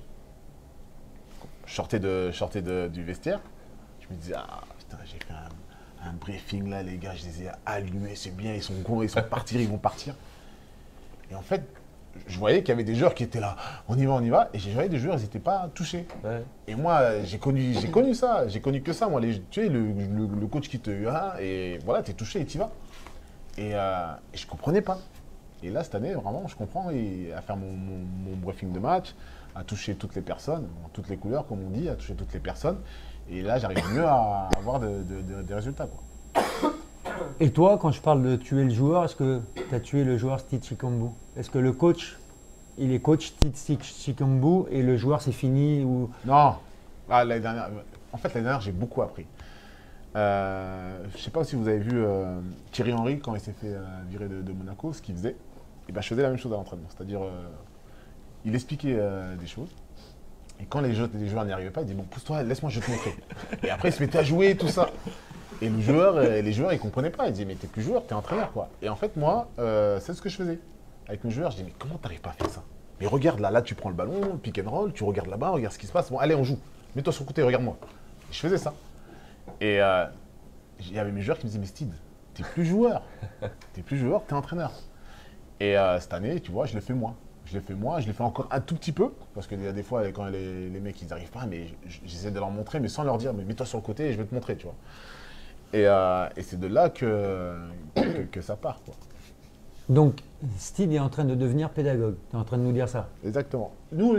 je sortais du vestiaire, je me disais, ah putain, j'ai fait un briefing là, les gars, je les ai allumés, c'est bien, ils sont partis, ils vont partir. Et en fait, je voyais qu'il y avait des joueurs qui étaient là, on y va, et je voyais des joueurs, ils n'étaient pas touchés. Ouais. Et moi, j'ai connu ça, j'ai connu que ça, moi, tu sais, le coach qui te, et voilà, t'es touché et t'y vas. Et je comprenais pas. Et là, cette année, vraiment, je comprends, et à faire mon briefing de match, à toucher toutes les personnes, toutes les couleurs, comme on dit, à toucher toutes les personnes. Et là, j'arrive mieux à avoir des résultats, quoi. Et toi, quand je parle de tuer le joueur, est-ce que tu as tué le joueur Steve Chikambu? Est-ce que le coach, il est coach Steve Chikambu et le joueur c'est fini ou... Non. L'année dernière, j'ai beaucoup appris. Je ne sais pas si vous avez vu Thierry Henry quand il s'est fait virer de Monaco, ce qu'il faisait. Et ben, je faisais la même chose à l'entraînement. C'est-à-dire, il expliquait des choses. Et quand les joueurs n'y arrivaient pas, il disait bon, pousse-toi, laisse-moi, je vais te montrer. Et après, il se mettait à jouer, tout ça. Et les joueurs, ils ne comprenaient pas. Ils disaient, mais t'es plus joueur, t'es entraîneur, quoi. Et en fait, moi, c'est ce que je faisais. Avec mes joueurs, je disais, mais comment t'arrives pas à faire ça? Mais regarde, là, tu prends le ballon, pick and roll, tu regardes là-bas, regarde ce qui se passe. Bon, allez, on joue. Mets-toi sur le côté, regarde-moi. Et je faisais ça. Et il y avait mes joueurs qui me disaient, mais Steve, t'es plus joueur. T'es plus joueur, t'es entraîneur. Et cette année, tu vois, je le fais moi. Je l'ai fait encore un tout petit peu, parce qu'il y a des fois, quand les mecs, ils n'arrivent pas, mais j'essaie de leur montrer, mais sans leur dire, mais mets-toi sur le côté et je vais te montrer, tu vois. Et c'est de là que ça part, quoi. Donc, Steve est en train de devenir pédagogue. Tu es en train de nous dire ça? Exactement. Nous,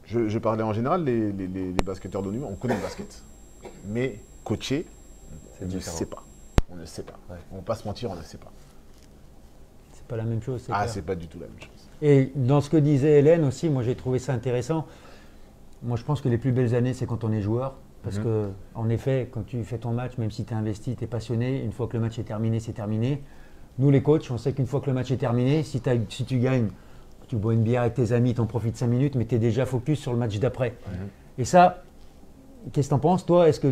je parlais en général, les basketteurs de haut niveau, on connaît le basket. Mais coacher, on ne sait pas. On ne sait pas. Ouais. On ne va pas se mentir, on ne sait pas. pas la même chose. Ah, clair. c'est pas du tout la même chose. Et dans ce que disait Hélène aussi, moi j'ai trouvé ça intéressant. Moi je pense que les plus belles années, c'est quand on est joueur. Parce que, en effet, quand tu fais ton match, même si tu es investi, tu es passionné, une fois que le match est terminé, c'est terminé. Nous, les coachs, on sait qu'une fois que le match est terminé, si tu gagnes, tu bois une bière avec tes amis, tu en profites 5 minutes, mais tu es déjà focus sur le match d'après. Et ça, qu'est-ce que tu en penses, toi? Est-ce que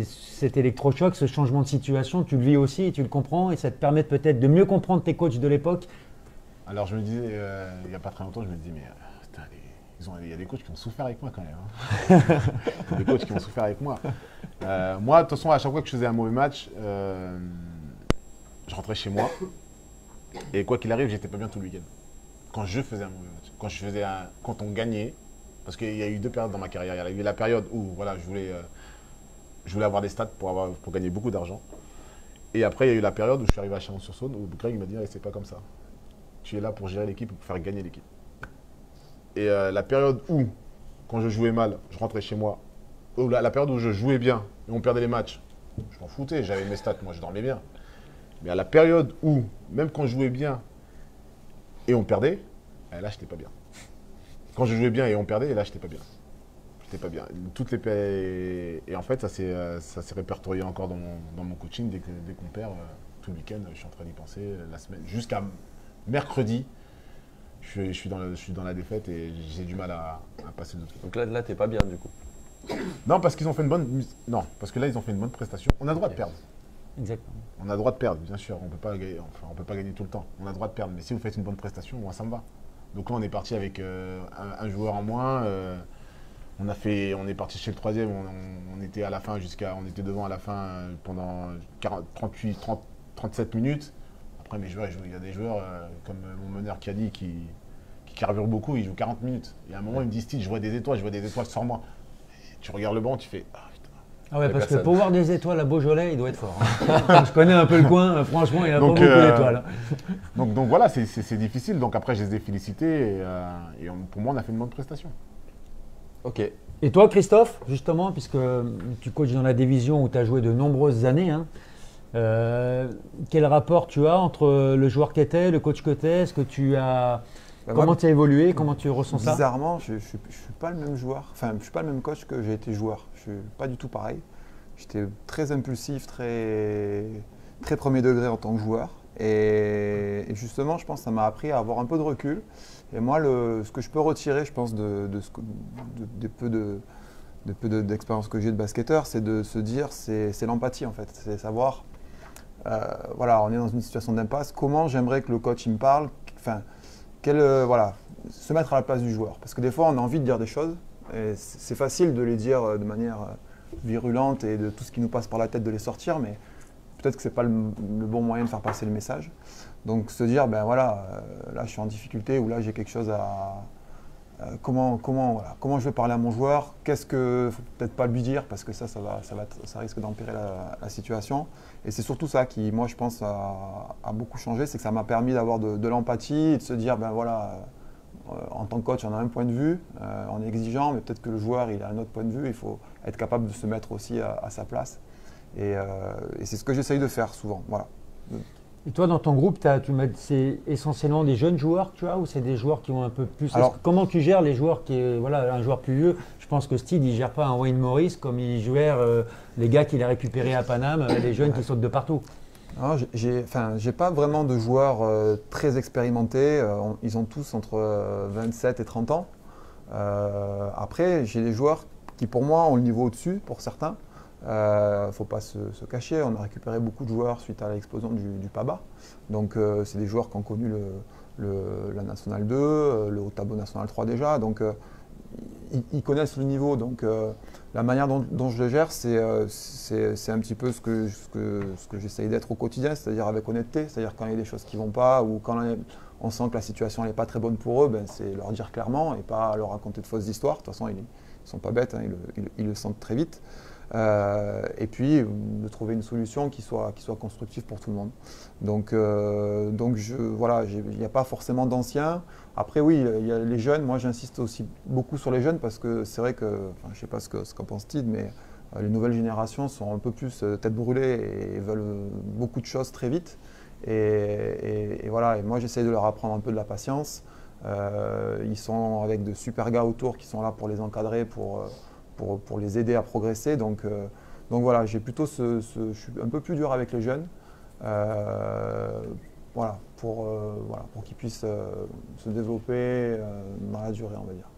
cet électrochoc, ce changement de situation, tu le vis aussi et tu le comprends et ça te permet peut-être de mieux comprendre tes coachs de l'époque? Alors, je me disais, il n'y a pas très longtemps, je me disais, mais putain, il y a des coachs qui ont souffert avec moi quand même. Hein. Il y a des coachs qui ont souffert avec moi. Moi, de toute façon, à chaque fois que je faisais un mauvais match, je rentrais chez moi. Et quoi qu'il arrive, j'étais pas bien tout le week-end. Quand je faisais un mauvais match, quand on gagnait, parce qu'il y a eu 2 périodes dans ma carrière. Il y a eu la période où voilà, je voulais avoir des stats pour gagner beaucoup d'argent. Et après, il y a eu la période où je suis arrivé à Chalon-sur-Saône, où Greg m'a dit c'est pas comme ça. Tu es là pour gérer l'équipe et pour faire gagner l'équipe. Et la période où, quand je jouais mal, je rentrais chez moi, la période où je jouais bien et on perdait les matchs, je m'en foutais, j'avais mes stats, moi je dormais bien. Mais à la période où, même quand je jouais bien et on perdait, là j'étais pas bien. Quand je jouais bien et on perdait, là j'étais pas bien. J'étais pas bien. Et en fait, ça s'est répertorié encore dans mon coaching. Dès qu'on perd, tout le week-end, je suis en train d'y penser, la semaine, jusqu'à mercredi. Je suis dans la défaite et j'ai du mal à passer le truc. Donc là t'es pas bien du coup. Non, parce qu'ils ont fait une bonne. Non, parce que là, ils ont fait une bonne prestation. On a le droit de perdre. Exactement. On a le droit de perdre, bien sûr. On peut pas gagner tout le temps. On a le droit de perdre. Mais si vous faites une bonne prestation, moi, ça me va. Donc là, on est parti avec un joueur en moins. On est parti chez le 3e. On était à la fin on était devant à la fin pendant 37 minutes. Après, mes joueurs, il y a des joueurs comme mon meneur qui a dit qui carburent beaucoup, ils jouent 40 minutes. Et à un moment, il me dit Steve, je vois des étoiles sur moi. Et tu regardes le banc, tu fais putain. Ah ouais, parce personne. que pour voir des étoiles à Beaujolais, il doit être fort. Hein. Je connais un peu le coin, franchement, il a pas beaucoup d'étoiles. Donc voilà, c'est difficile. Donc après, je les ai félicités et pour moi, on a fait une bonne prestation. Ok. Et toi, Christophe, justement, puisque tu coaches dans la division où tu as joué de nombreuses années, hein, quel rapport tu as entre le joueur que tu étais, le coach que tu es? Est-ce que tu as… Comment tu as évolué? Comment tu ressens ça? Bizarrement, je ne suis pas le même joueur. Enfin, je ne suis pas le même coach que j'ai été joueur. Je ne suis pas du tout pareil. J'étais très impulsif, très premier degré en tant que joueur. Et justement, je pense que ça m'a appris à avoir un peu de recul. Et moi, ce que je peux retirer, je pense, des peu d'expérience que j'ai de basketteur, c'est de se dire, c'est l'empathie en fait. C'est savoir, voilà, on est dans une situation d'impasse. Comment j'aimerais que le coach il me parle, enfin, voilà, se mettre à la place du joueur. Parce que des fois, on a envie de dire des choses. Et c'est facile de les dire de manière virulente et de tout ce qui nous passe par la tête de les sortir, mais peut-être que ce n'est pas le bon moyen de faire passer le message. Donc se dire, ben voilà, là je suis en difficulté ou là j'ai quelque chose à… comment je vais parler à mon joueur, qu'est-ce que… faut peut-être pas lui dire parce que ça risque d'empirer la situation. Et c'est surtout ça qui, moi je pense, a beaucoup changé, c'est que ça m'a permis d'avoir de l'empathie et de se dire, ben voilà, en tant que coach on a un point de vue, on est exigeant, mais peut-être que le joueur il a un autre point de vue, il faut être capable de se mettre aussi à sa place. Et c'est ce que j'essaye de faire souvent, voilà. Et toi, dans ton groupe, c'est essentiellement des jeunes joueurs que tu as ou c'est des joueurs qui ont un peu plus… Alors, comment tu gères les joueurs voilà, un joueur plus vieux? Je pense que Steve, il ne gère pas un Wayne Morris comme il gère les gars qu'il a récupérés à Paname, les jeunes qui sautent de partout. J'ai pas vraiment de joueurs très expérimentés. Ils ont tous entre 27 et 30 ans. Après, j'ai des joueurs qui, pour moi, ont le niveau au-dessus, pour certains. Faut pas se cacher, on a récupéré beaucoup de joueurs suite à l'explosion du PABA. Donc c'est des joueurs qui ont connu la National 2, le haut tableau National 3 déjà. Donc ils connaissent le niveau. Donc la manière dont je le gère, c'est un petit peu ce que j'essaye d'être au quotidien, c'est-à-dire avec honnêteté. C'est-à-dire quand il y a des choses qui ne vont pas ou quand on sent que la situation n'est pas très bonne pour eux, ben, c'est leur dire clairement et pas leur raconter de fausses histoires. De toute façon, ils ne sont pas bêtes, hein, ils le sentent très vite. Et puis de trouver une solution qui soit constructive pour tout le monde. Donc voilà, il n'y a pas forcément d'anciens. Après oui, il y a les jeunes. Moi j'insiste aussi beaucoup sur les jeunes parce que c'est vrai que, je ne sais pas ce qu'en pense Steve, mais les nouvelles générations sont un peu plus tête brûlée et veulent beaucoup de choses très vite. Et voilà, et moi j'essaie de leur apprendre un peu de la patience. Ils sont avec de super gars autour qui sont là pour les encadrer, pour les aider à progresser. Donc voilà, j'ai plutôt je suis un peu plus dur avec les jeunes. Voilà, pour qu'ils puissent se développer dans la durée, on va dire.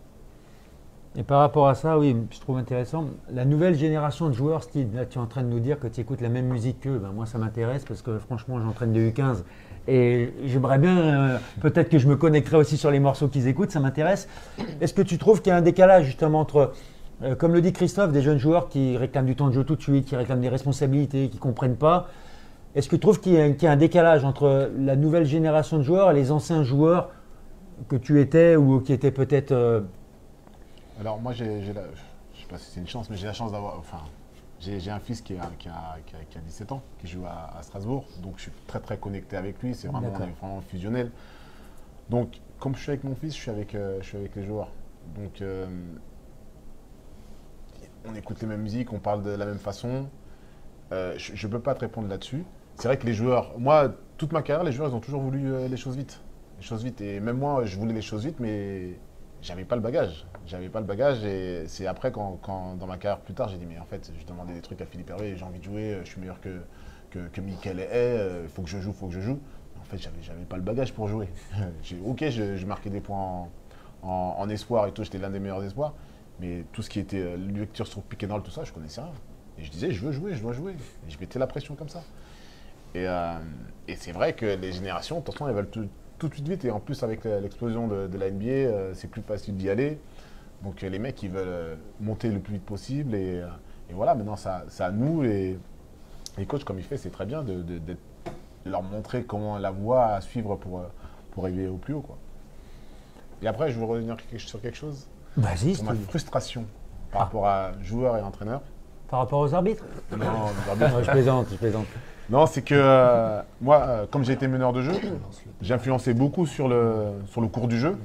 Et par rapport à ça, oui, je trouve intéressant, la nouvelle génération de joueurs, Steve, là tu es en train de nous dire que tu écoutes la même musique qu'eux. Ben, moi ça m'intéresse parce que franchement j'entraîne des U15 et j'aimerais bien, peut-être que je me connecterai aussi sur les morceaux qu'ils écoutent, ça m'intéresse. Est-ce que tu trouves qu'il y a un décalage justement entre, comme le dit Christophe, des jeunes joueurs qui réclament du temps de jeu tout de suite, qui réclament des responsabilités, qui ne comprennent pas? Est-ce que tu trouves qu'il y a un décalage entre la nouvelle génération de joueurs et les anciens joueurs que tu étais ou qui étaient peut-être… Alors moi, je ne sais pas si c'est une chance, mais j'ai la chance d'avoir… Enfin, j'ai un fils qui a 17 ans, qui joue à Strasbourg, donc je suis très très connecté avec lui, c'est vraiment, on est vraiment fusionnel. Donc, comme je suis avec mon fils, je suis avec les joueurs. Donc, on écoute les mêmes musiques, on parle de la même façon. Je ne peux pas te répondre là-dessus. C'est vrai que les joueurs, moi, toute ma carrière, les joueurs, ils ont toujours voulu les choses vite. Les choses vite. Et même moi, je voulais les choses vite, mais j'avais pas le bagage. Et c'est après, quand dans ma carrière plus tard, j'ai dit, mais en fait, je demandais des trucs à Philippe Hervé, j'ai envie de jouer, je suis meilleur que Mickaël est, il faut que je joue. En fait, j'avais pas le bagage pour jouer. Ok, je marquais des points en espoir et tout, j'étais l'un des meilleurs espoirs, mais tout ce qui était lecture sur pick and roll, tout ça, je connaissais rien. Et je disais, je veux jouer, je dois jouer. Et je mettais la pression comme ça. Et c'est vrai que les générations, de toute façon, elles veulent tout de suite vite. Et en plus, avec l'explosion de la NBA, c'est plus facile d'y aller. Donc les mecs, ils veulent monter le plus vite possible. Et voilà, maintenant, c'est à nous, les coachs, comme il fait, c'est très bien de leur montrer comment la voie à suivre pour arriver au plus haut, quoi. Et après, je veux revenir sur quelque chose. Vas-y, sur ma frustration par rapport à joueurs et entraîneurs. Par rapport aux arbitres? Non, les arbitres. Non, je plaisante. Non, c'est que moi, comme j'ai été meneur de jeu, j'ai influencé beaucoup sur le cours du jeu.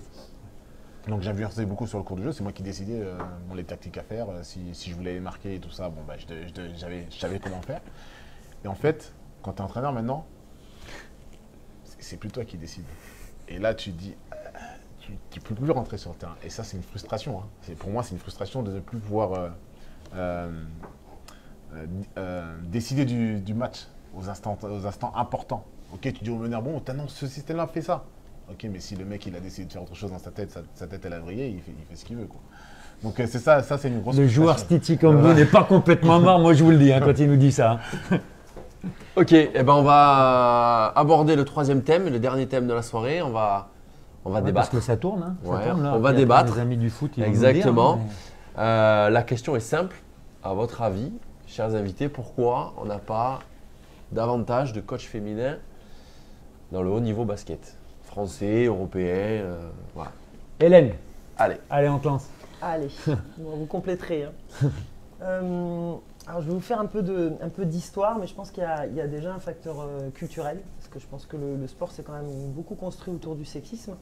Donc j'ai influencé beaucoup sur le cours du jeu. C'est moi qui décidais les tactiques à faire, si je voulais les marquer et tout ça. Bon, bah, je savais comment faire. Et en fait, quand tu es entraîneur maintenant, c'est plus toi qui décides. Et là, tu te dis, tu ne peux plus rentrer sur le terrain. Et ça, c'est une frustration. Hein. Pour moi, c'est une frustration de ne plus pouvoir décider du match aux instants importants. Ok, tu dis au meneur, bon, ce système-là fait ça. Ok, mais si le mec il a décidé de faire autre chose dans sa tête elle a vrillé, il fait ce qu'il veut, quoi. Donc c'est ça c'est une grosse. Le joueur Stiti comme vous n'est pas complètement mort, moi je vous le dis, quand il nous dit ça. Ok, ben on va aborder le troisième thème, le dernier thème de la soirée. On va débattre. Parce que ça tourne, hein. Ouais, ça tourne là. on va débattre. Les amis du foot, ils exactement. vont nous dire, La question est simple. À votre avis, chers invités, pourquoi on n'a pas davantage de coachs féminins dans le haut niveau basket? Français, européen, voilà. Hélène, allez, on te lance. Allez, vous compléterez. Hein. Alors je vais vous faire un peu d'histoire, mais je pense qu'il y a déjà un facteur culturel, parce que je pense que le sport s'est quand même beaucoup construit autour du sexisme.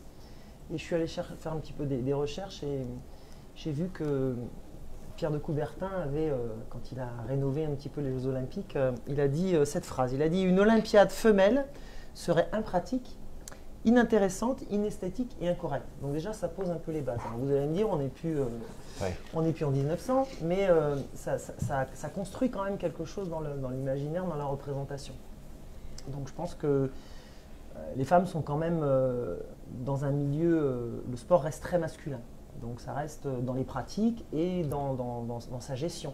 Et je suis allé faire un petit peu des recherches et j'ai vu que Pierre de Coubertin avait, quand il a rénové un petit peu les Jeux Olympiques, il a dit cette phrase. Il a dit « Une Olympiade femelle serait impratique, inintéressante, inesthétique et incorrecte ». Donc déjà, ça pose un peu les bases. Alors, vous allez me dire, on n'est plus en 1900, mais ça construit quand même quelque chose dans l'imaginaire, dans la représentation. Donc je pense que les femmes sont quand même dans un milieu, le sport reste très masculin. Donc ça reste dans les pratiques et dans sa gestion.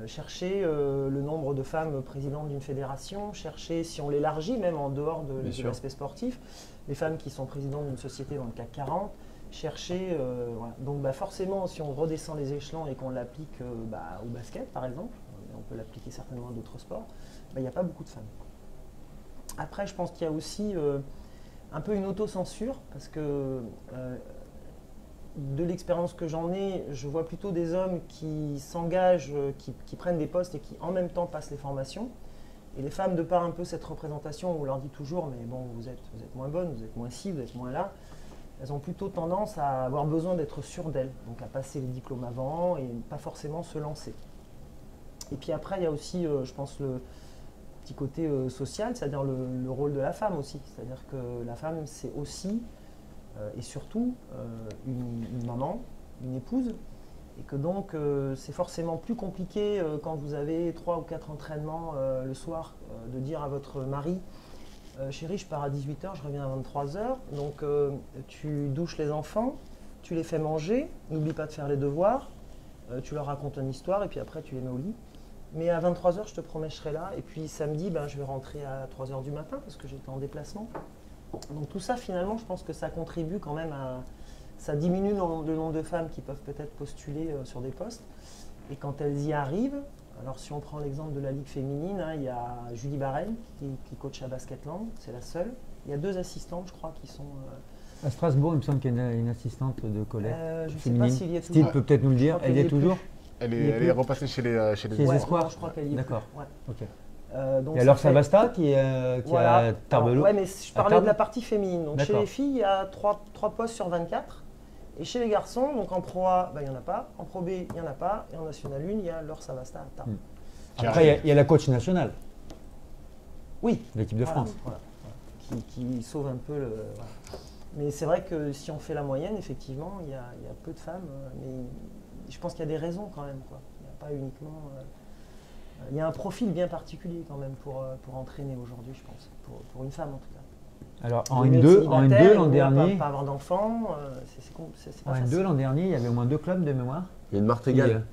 Chercher le nombre de femmes présidentes d'une fédération, chercher, si on l'élargit même en dehors de l'aspect sportif, les femmes qui sont présidentes d'une société dans le CAC 40, chercher… voilà. Donc forcément, si on redescend les échelons et qu'on l'applique au basket par exemple, on peut l'appliquer certainement à d'autres sports, il n'y a pas beaucoup de femmes. Après, je pense qu'il y a aussi un peu une autocensure, parce que de l'expérience que j'en ai, je vois plutôt des hommes qui s'engagent, qui prennent des postes et qui en même temps passent les formations. Et les femmes, de par un peu cette représentation où on leur dit toujours « mais bon, vous êtes moins bonne, vous êtes moins ci, vous êtes moins là », elles ont plutôt tendance à avoir besoin d'être sûres d'elles, donc à passer les diplômes avant et pas forcément se lancer. Et puis après, il y a aussi, je pense, petit côté social, c'est-à-dire le rôle de la femme aussi. C'est-à-dire que la femme, c'est aussi et surtout une maman, une épouse, et que donc c'est forcément plus compliqué quand vous avez 3 ou 4 entraînements le soir de dire à votre mari chérie, je pars à 18 h, je reviens à 23 h, donc tu douches les enfants, tu les fais manger, n'oublie pas de faire les devoirs, tu leur racontes une histoire et puis après tu les mets au lit. Mais à 23 h, je te promets, je serai là. Et puis samedi, je vais rentrer à 3 h du matin parce que j'étais en déplacement. Donc tout ça, finalement, je pense que ça contribue quand même à... Ça diminue le nombre de femmes qui peuvent peut-être postuler sur des postes. Et quand elles y arrivent, alors si on prend l'exemple de la Ligue féminine, il y a Julie Barren qui coach à Basketland, c'est la seule. Il y a 2 assistantes, je crois, qui sont... À Strasbourg, il me semble qu'il y a une assistante de Colette. Je ne sais pas s'il y est toujours. Steve peut peut-être nous le dire. Elle y est toujours? Elle est repassée chez les espoirs. Je crois qu'elle y est. D'accord. Ouais. Ok. Donc et alors Savasta qui a Tarbelo. Oui, mais je parlais de la partie féminine. Donc chez les filles, il y a 3 postes sur 24. Et chez les garçons, donc en Pro A, il n'y en a pas. En Pro B, il n'y en a pas. Et en National 1, il y a Laure Savasta à Tarbes. Après, il y a la coach nationale. Oui. L'équipe de France. Voilà. Qui sauve un peu le... Voilà. Mais c'est vrai que si on fait la moyenne, effectivement, il y a peu de femmes. Mais je pense qu'il y a des raisons quand même. Quoi. Il n'y a pas uniquement... il y a un profil bien particulier quand même pour entraîner aujourd'hui, je pense. Pour une femme en tout cas. Alors en N2 l'an dernier... Pas avoir d'enfants, c'est pas facile. En N2 l'an dernier, il y avait au moins 2 clubs de mémoire. Il y a une Martégale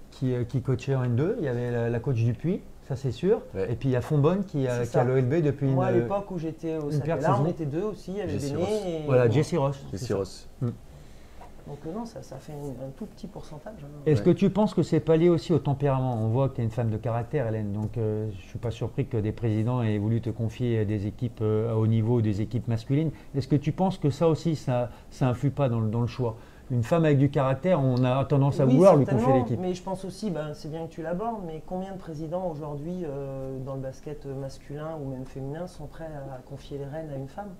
qui coachait en N2. Il y avait la coach Dupuis, ça c'est sûr. Ouais. Et puis il y a Fonbonne qui a l'OLB depuis Moi à l'époque où j'étais au Sapé-là, on était 2 aussi, il y avait Béné et... Voilà, Jessie Ross. Donc non, ça fait un tout petit pourcentage. Est-ce que tu penses que c'est pas lié aussi au tempérament? On voit que tu es une femme de caractère, Hélène, donc je ne suis pas surpris que des présidents aient voulu te confier des équipes à haut niveau, des équipes masculines. Est-ce que tu penses que ça aussi, ça influe pas dans le choix? Une femme avec du caractère, on a tendance à vouloir lui confier l'équipe. Mais je pense aussi, c'est bien que tu l'abordes, mais combien de présidents aujourd'hui dans le basket masculin ou même féminin sont prêts à confier les rênes à une femme?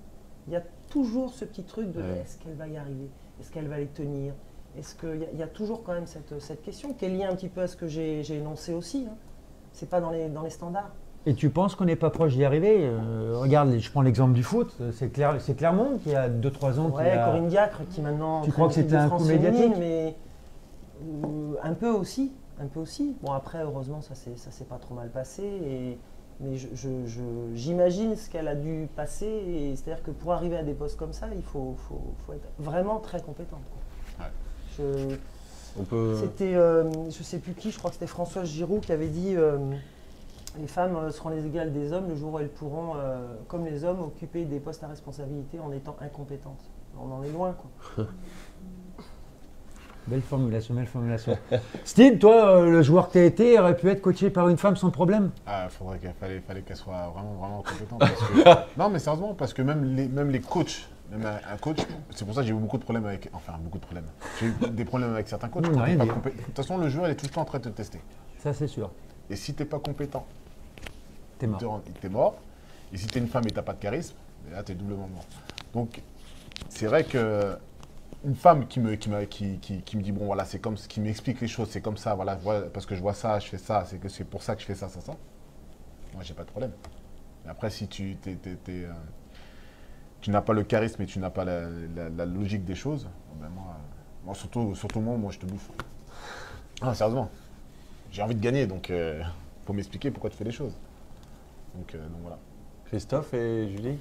Il y a toujours ce petit truc de est-ce qu'elle va y arriver? Est-ce qu'elle va les tenir? Est-ce qu'il y a toujours quand même cette question qui est liée un petit peu à ce que j'ai énoncé aussi. Hein. C'est pas dans les standards. Et tu penses qu'on n'est pas proche d'y arriver? Regarde, je prends l'exemple du foot. C'est Clermont qui a 2-3 ans. Corinne Diacre qui maintenant. Tu crois que c'était un coup médiatique? Mais un peu aussi. Bon après, heureusement, ça s'est pas trop mal passé. Mais j'imagine ce qu'elle a dû passer. C'est-à-dire que pour arriver à des postes comme ça, il faut être vraiment très compétente. Ouais. C'était, je sais plus qui, je crois que c'était Françoise Giroud qui avait dit les femmes seront les égales des hommes le jour où elles pourront, comme les hommes, occuper des postes à responsabilité en étant incompétentes. On en est loin, quoi. Belle formulation. Steve, toi, le joueur que tu as été aurait pu être coaché par une femme sans problème? Fallait qu'elle soit vraiment compétente. Parce que, non, mais sérieusement, parce que même les coachs, même un coach, c'est pour ça que j'ai eu beaucoup de problèmes avec. Enfin, beaucoup de problèmes. J'ai eu des problèmes avec certains coachs. De toute façon, le joueur, il est tout le temps en train de te tester. Ça, c'est sûr. Et si tu n'es pas compétent, t'es mort. T'es mort. Et si tu es une femme et tu n'as pas de charisme, là, tu es doublement mort. Donc, c'est vrai que. Une femme qui me dit bon voilà c'est comme qui m'explique les choses, c'est comme ça, voilà parce que je vois ça, je fais ça, c'est que c'est pour ça que je fais ça. Moi j'ai pas de problème. Mais après si tu n'as pas le charisme et tu n'as pas la logique des choses, ben moi surtout moi je te bouffe. Ah, sérieusement, j'ai envie de gagner donc faut m'expliquer pourquoi tu fais les choses. Donc voilà. Christophe et Julie,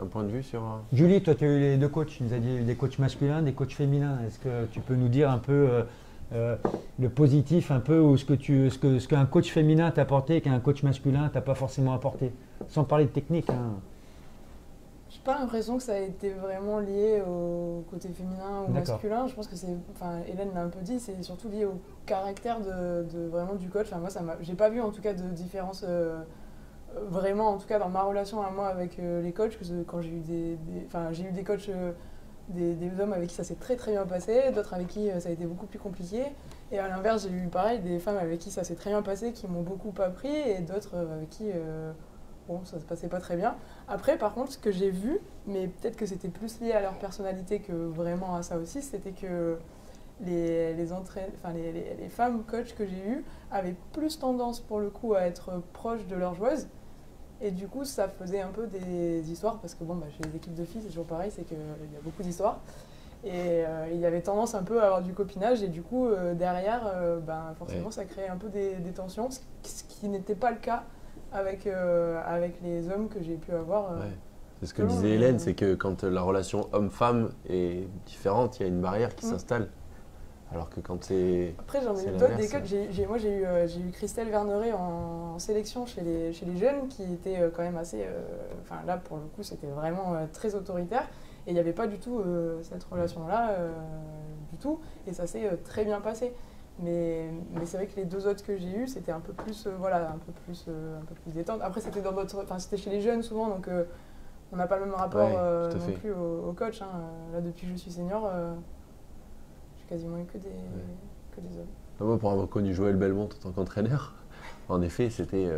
un point de vue sur... Julie, toi tu as eu les 2 coachs, tu nous as dit des coachs masculins, des coachs féminins. Est-ce que tu peux nous dire un peu le positif, un peu, ou ce qu'un coach féminin t'a apporté et qu'un coach masculin t'a pas forcément apporté? Sans parler de technique. Hein. Je n'ai pas l'impression que ça a été vraiment lié au côté féminin ou masculin. Je pense que c'est, Hélène l'a un peu dit, c'est surtout lié au caractère vraiment du coach. Moi, j'ai pas vu en tout cas de différence vraiment, en tout cas dans ma relation à moi avec les coachs, quand j'ai eu j'ai eu des coachs, des hommes avec qui ça s'est très très bien passé, d'autres avec qui ça a été beaucoup plus compliqué. Et à l'inverse, j'ai eu pareil des femmes avec qui ça s'est très bien passé, qui m'ont beaucoup appris, et d'autres avec qui ça se passait pas très bien. Après, par contre, ce que j'ai vu, mais peut-être que c'était plus lié à leur personnalité que vraiment à ça aussi, c'était que les femmes coachs que j'ai eues avaient plus tendance pour le coup à être proches de leurs joueuses Et du coup, ça faisait un peu des histoires, parce que bon, chez les équipes de filles, c'est toujours pareil, c'est qu'il y a beaucoup d'histoires. Et il y avait tendance un peu à avoir du copinage, et du coup, derrière, forcément, ça créait un peu des tensions, ce qui n'était pas le cas avec les hommes que j'ai pu avoir. C'est ce que disait Hélène, c'est que quand la relation homme-femme est différente, il y a une barrière qui s'installe. Alors que quand c'est. Après, j'en ai eu d'autres des coachs. Moi, j'ai eu Christelle Verneret en sélection chez les jeunes, qui était quand même assez. Là, pour le coup, c'était vraiment très autoritaire. Et il n'y avait pas du tout cette relation-là, du tout. Et ça s'est très bien passé. Mais c'est vrai que les deux autres que j'ai eus, c'était un peu plus, un peu plus détente. Après, c'était c'était chez les jeunes souvent, donc on n'a pas le même rapport non plus au coach. Hein. Là, depuis que je suis senior, j'ai quasiment eu que des hommes. Moi, pour avoir connu Joël Belmont en tant qu'entraîneur, en effet, c'était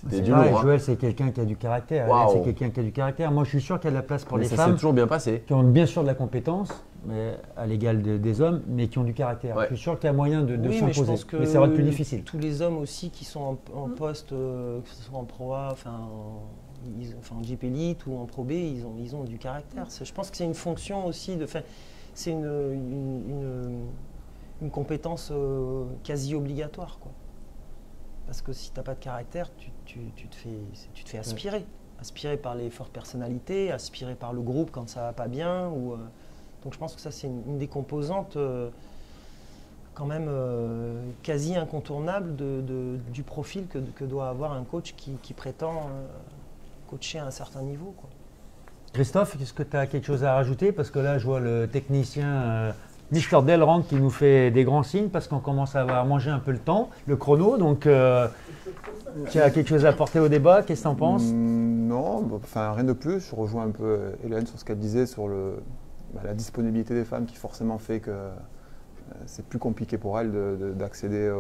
du lourd. Hein. Joël, c'est quelqu'un qui a du caractère. C'est quelqu'un qui a du caractère. Moi, je suis sûr qu'il y a de la place pour les femmes. Ça s'est toujours bien passé. Qui ont bien sûr de la compétence, mais à l'égal des hommes, mais qui ont du caractère. Je suis sûr qu'il y a moyen de s'imposer. Mais ça va être plus difficile. Tous les hommes aussi qui sont en poste, que ce soit en Pro A, en Jeep Elite ou en Pro B, ils ont du caractère. Je pense que c'est une fonction aussi c'est une compétence quasi obligatoire, quoi. Parce que si tu n'as pas de caractère, tu te fais aspirer. Aspirer par les fortes personnalités, aspirer par le groupe quand ça va pas bien. Donc je pense que ça, c'est une des composantes quand même quasi incontournable du profil que doit avoir un coach qui prétend coacher à un certain niveau, quoi. Christophe, est-ce que tu as quelque chose à rajouter? Parce que là, je vois le technicien Mister Delrand qui nous fait des grands signes parce qu'on commence à avoir mangé un peu le temps, le chrono. Donc, tu as quelque chose à apporter au débat? Qu'est-ce que tu en penses? Non, rien de plus. Je rejoins un peu Hélène sur ce qu'elle disait sur la disponibilité des femmes qui forcément fait que c'est plus compliqué pour elles d'accéder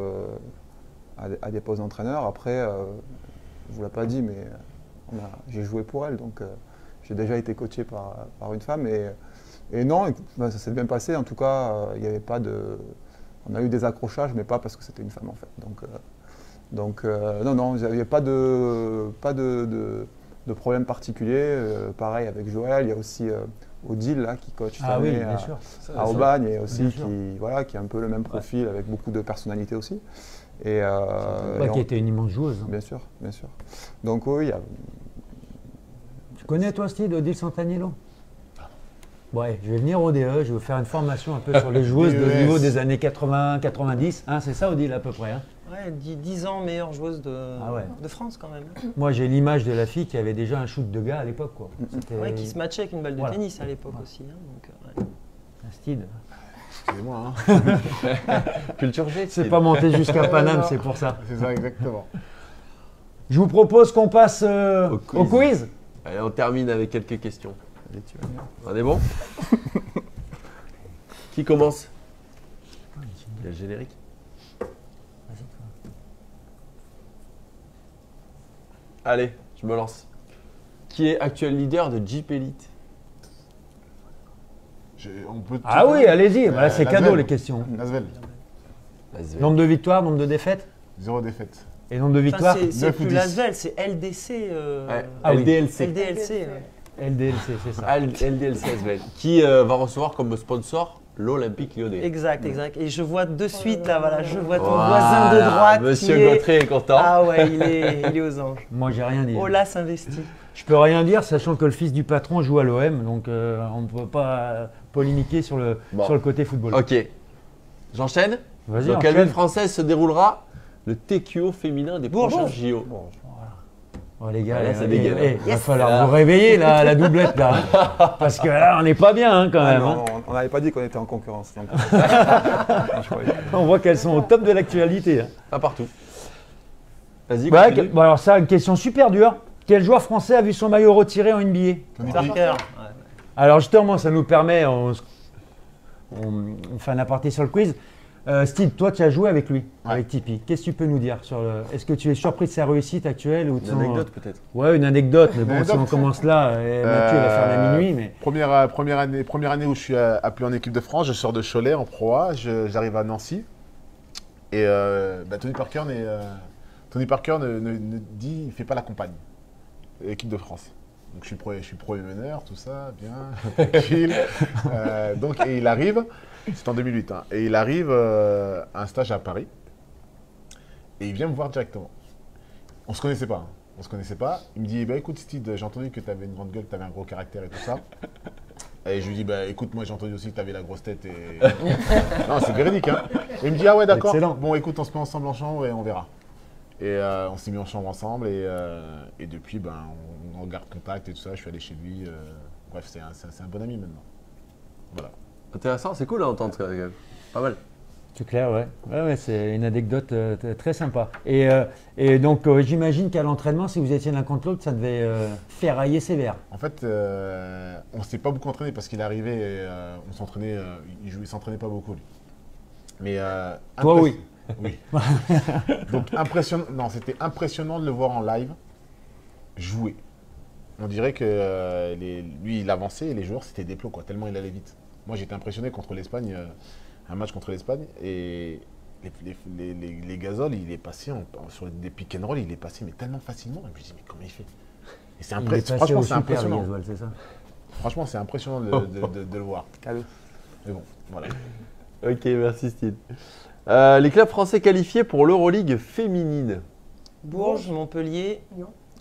à des postes d'entraîneur. Après, je ne vous l'ai pas dit, mais j'ai joué pour elles. Donc, j'ai déjà été coaché par une femme. Et non, ça s'est bien passé. En tout cas, il n'y avait pas de. On a eu des accrochages, mais pas parce que c'était une femme en fait. Donc non, il n'y avait pas de problème particulier. Pareil avec Joël, il y a aussi Odile là, qui coach cette année à Aubagne, et aussi qui a un peu le même profil avec beaucoup de personnalité aussi. Qui était une immense joueuse. Bien sûr. Donc oui, il y a. Tu connais toi, Steve, Odile Santaniello? Ouais, je vais venir au DE, je vais vous faire une formation un peu sur les joueuses de niveau des années 80-90. Hein, c'est ça, Odile, à peu près. Hein. Ouais, 10 ans meilleure joueuse de France quand même. Moi, j'ai l'image de la fille qui avait déjà un shoot de gars à l'époque, quoi. Qui se matchait avec une balle de tennis à l'époque aussi. Hein, Steve. Excusez-moi. Hein. Culture G. C'est pas monté jusqu'à Paname, c'est pour ça. C'est ça, exactement. Je vous propose qu'on passe au quiz. Allez, on termine avec quelques questions. On est bon? Qui commence? Il y a le générique. Allez, je me lance. Qui est actuel leader de Jeep Elite? Oui, allez-y. Là, c'est cadeau les questions. Lasvel. Nombre de victoires, nombre de défaites? 0 défaite. Et nombre de victoires? C'est plus Lasvel, c'est LDC. LDLC. LDLC. LDLC, c'est ça. LDLC Asvel. Qui va recevoir comme sponsor l'Olympique Lyonnais. Exact. Et je vois de suite, là, voilà, je vois ton voisin de droite. Monsieur Gautret est content. Ah ouais, il est aux anges. Moi, j'ai rien dit. Olas investit. Je peux rien dire, sachant que le fils du patron joue à l'OM, donc on ne peut pas polémiquer sur le côté football. Ok. J'enchaîne. Vas-y. Dans quelle ville française se déroulera le TQO féminin des prochains JO? Oh les gars, il va falloir vous réveiller là, la doublette là, hein. Parce que là on n'est pas bien hein, quand même. Non, on n'avait pas dit qu'on était en concurrence. Donc. On voit qu'elles sont au top de l'actualité. Hein. Pas partout. Vas-y. Bon, alors ça, une question super dure. Quel joueur français a vu son maillot retiré en NBA? Parker. Alors justement, ça nous permet, on fait un aparté sur le quiz. Steve, toi tu as joué avec lui, avec Tipeee. Qu'est-ce que tu peux nous dire sur Est-ce que tu es surpris de sa réussite actuelle ou une anecdote peut-être? Ouais, une anecdote, mais bon, si on commence là, Mathieu va faire la minuit. Mais... Première année où je suis appelé en équipe de France, je sors de Cholet en Pro A, j'arrive à Nancy. Et Tony Parker ne dit, il ne fait pas la campagne. équipe de France. Donc je suis premier meneur, tout ça, bien, tranquille. Et il arrive, c'est en 2008, hein, et il arrive à un stage à Paris. Et il vient me voir directement. On se connaissait pas. Il me dit, bah, écoute Steve, j'ai entendu que tu avais une grande gueule, que tu avais un gros caractère et tout ça. Et je lui dis, bah écoute, moi j'ai entendu aussi que tu avais la grosse tête. Et... non, c'est véridique. Hein. Et il me dit, ah ouais, d'accord. Bon, écoute, on se met ensemble en chambre et on verra. Et on s'est mis en chambre ensemble et depuis, ben, on garde contact et tout ça. Je suis allé chez lui. Bref, c'est un bon ami maintenant. Voilà. Intéressant, c'est cool à entendre quand même. Pas mal. C'est clair, ouais. Ouais, c'est une anecdote très sympa. Et donc, j'imagine qu'à l'entraînement, si vous étiez l'un contre l'autre, ça devait ferrailler sévère. En fait, on ne s'est pas beaucoup entraîné parce qu'il arrivait et on s'entraînait. Il s'entraînait pas beaucoup, lui. Mais toi, oui. Oui. Donc, impressionnant. Non, c'était impressionnant de le voir en live jouer. On dirait que lui, il avançait et les joueurs, c'était des plots, quoi, tellement il allait vite. Moi, j'étais impressionné contre l'Espagne. Un match contre l'Espagne et les gazoles, il est passé sur des pick and roll, il est passé mais tellement facilement. Et je me dis mais comment il fait? Et c'est franchement c'est impressionnant. Gazole, c'est ça. Franchement c'est impressionnant de le voir. Cadeau. Mais bon, voilà. Ok, merci Steve. Les clubs français qualifiés pour l'Euroleague féminine. Bourges, Montpellier,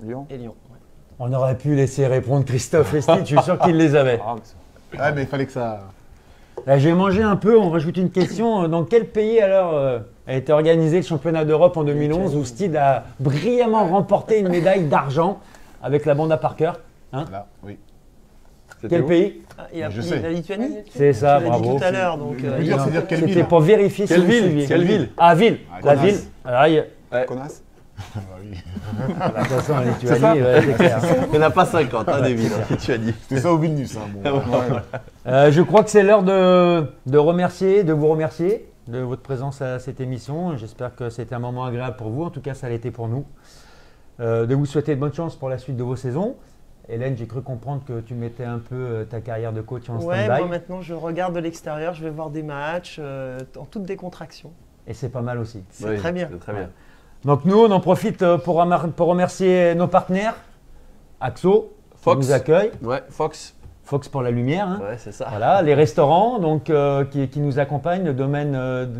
Lyon. et Lyon. Ouais. On aurait pu laisser répondre Christophe et Steve, je suis sûr qu'ils les avaient. Ouais, mais il fallait que ça. Là, j'ai mangé un peu, on rajoute une question. Dans quel pays alors a été organisé le championnat d'Europe en 2011 où Steve a brillamment remporté une médaille d'argent avec la bande à Parker, hein? Là, oui. Quel pays? Il a Je pris sais. la Lituanie. C'est ça, Tu l'as dit bravo. tout à l'heure. Donc, Le pire, c'est dire quelle C'était ville. pour vérifier si Quelle vous ville? suiviez. Quelle ville? Ah, ville. Ah, La Kaunas. ville. Alors, Connasse. Ah, oui. de toute façon, la Lituanie, ouais, c'est clair. Il n'y en a pas 50, hein, des villes, hein, tu as dit. C'était ça au Vilnius. Hein, bon. Ouais. Je crois que c'est l'heure de vous remercier de votre présence à cette émission. J'espère que c'était un moment agréable pour vous. En tout cas, ça l'a été pour nous. De vous souhaiter de bonne chance pour la suite de vos saisons. Hélène, j'ai cru comprendre que tu mettais un peu ta carrière de coach en ouais, stand-by. moi maintenant je regarde de l'extérieur, je vais voir des matchs en toute décontraction. Et c'est pas mal aussi. C'est Oui, très bien. c'est très bien. Donc nous, on en profite pour remercier nos partenaires. Axo, qui Fox. nous accueille. Ouais, Fox. Fox pour la lumière. Hein. Ouais, c'est ça. Voilà, les restaurants donc, qui nous accompagnent, le domaine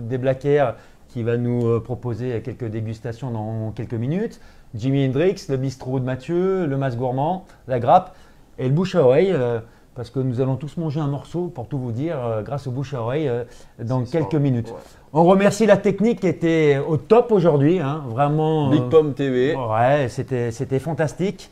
des Blackers qui va nous proposer quelques dégustations dans quelques minutes, Jimi Hendrix, le bistrot de Mathieu, le Mas Gourmand, la Grappe et le bouche à oreille, parce que nous allons tous manger un morceau, pour tout vous dire, grâce au bouche à oreille dans quelques minutes. Ouais. On remercie la technique qui était au top aujourd'hui, hein, vraiment. Big Pomme TV. Ouais, c'était fantastique.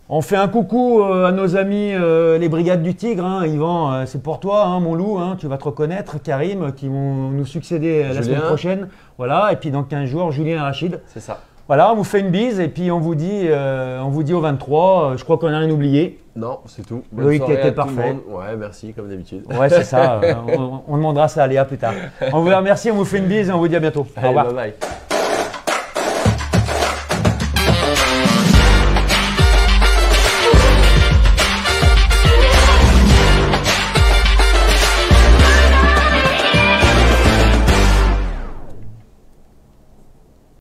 On fait un coucou à nos amis les Brigades du Tigre. Hein. Yvan, c'est pour toi, hein, mon loup. Hein, tu vas te reconnaître. Karim, qui vont nous succéder la semaine prochaine. Voilà. Et puis dans 15 jours, Julien et Rachid. C'est ça. Voilà, on vous fait une bise et puis on vous dit au 23. Je crois qu'on n'a rien oublié. Non, c'est tout. Bonne Loïc soirée était à tout le parfait. monde. Ouais, merci, comme d'habitude. Ouais, c'est ça. On demandera ça à Léa plus tard. On vous remercie, on vous fait une bise et on vous dit à bientôt. Au Allez, revoir. bye bye.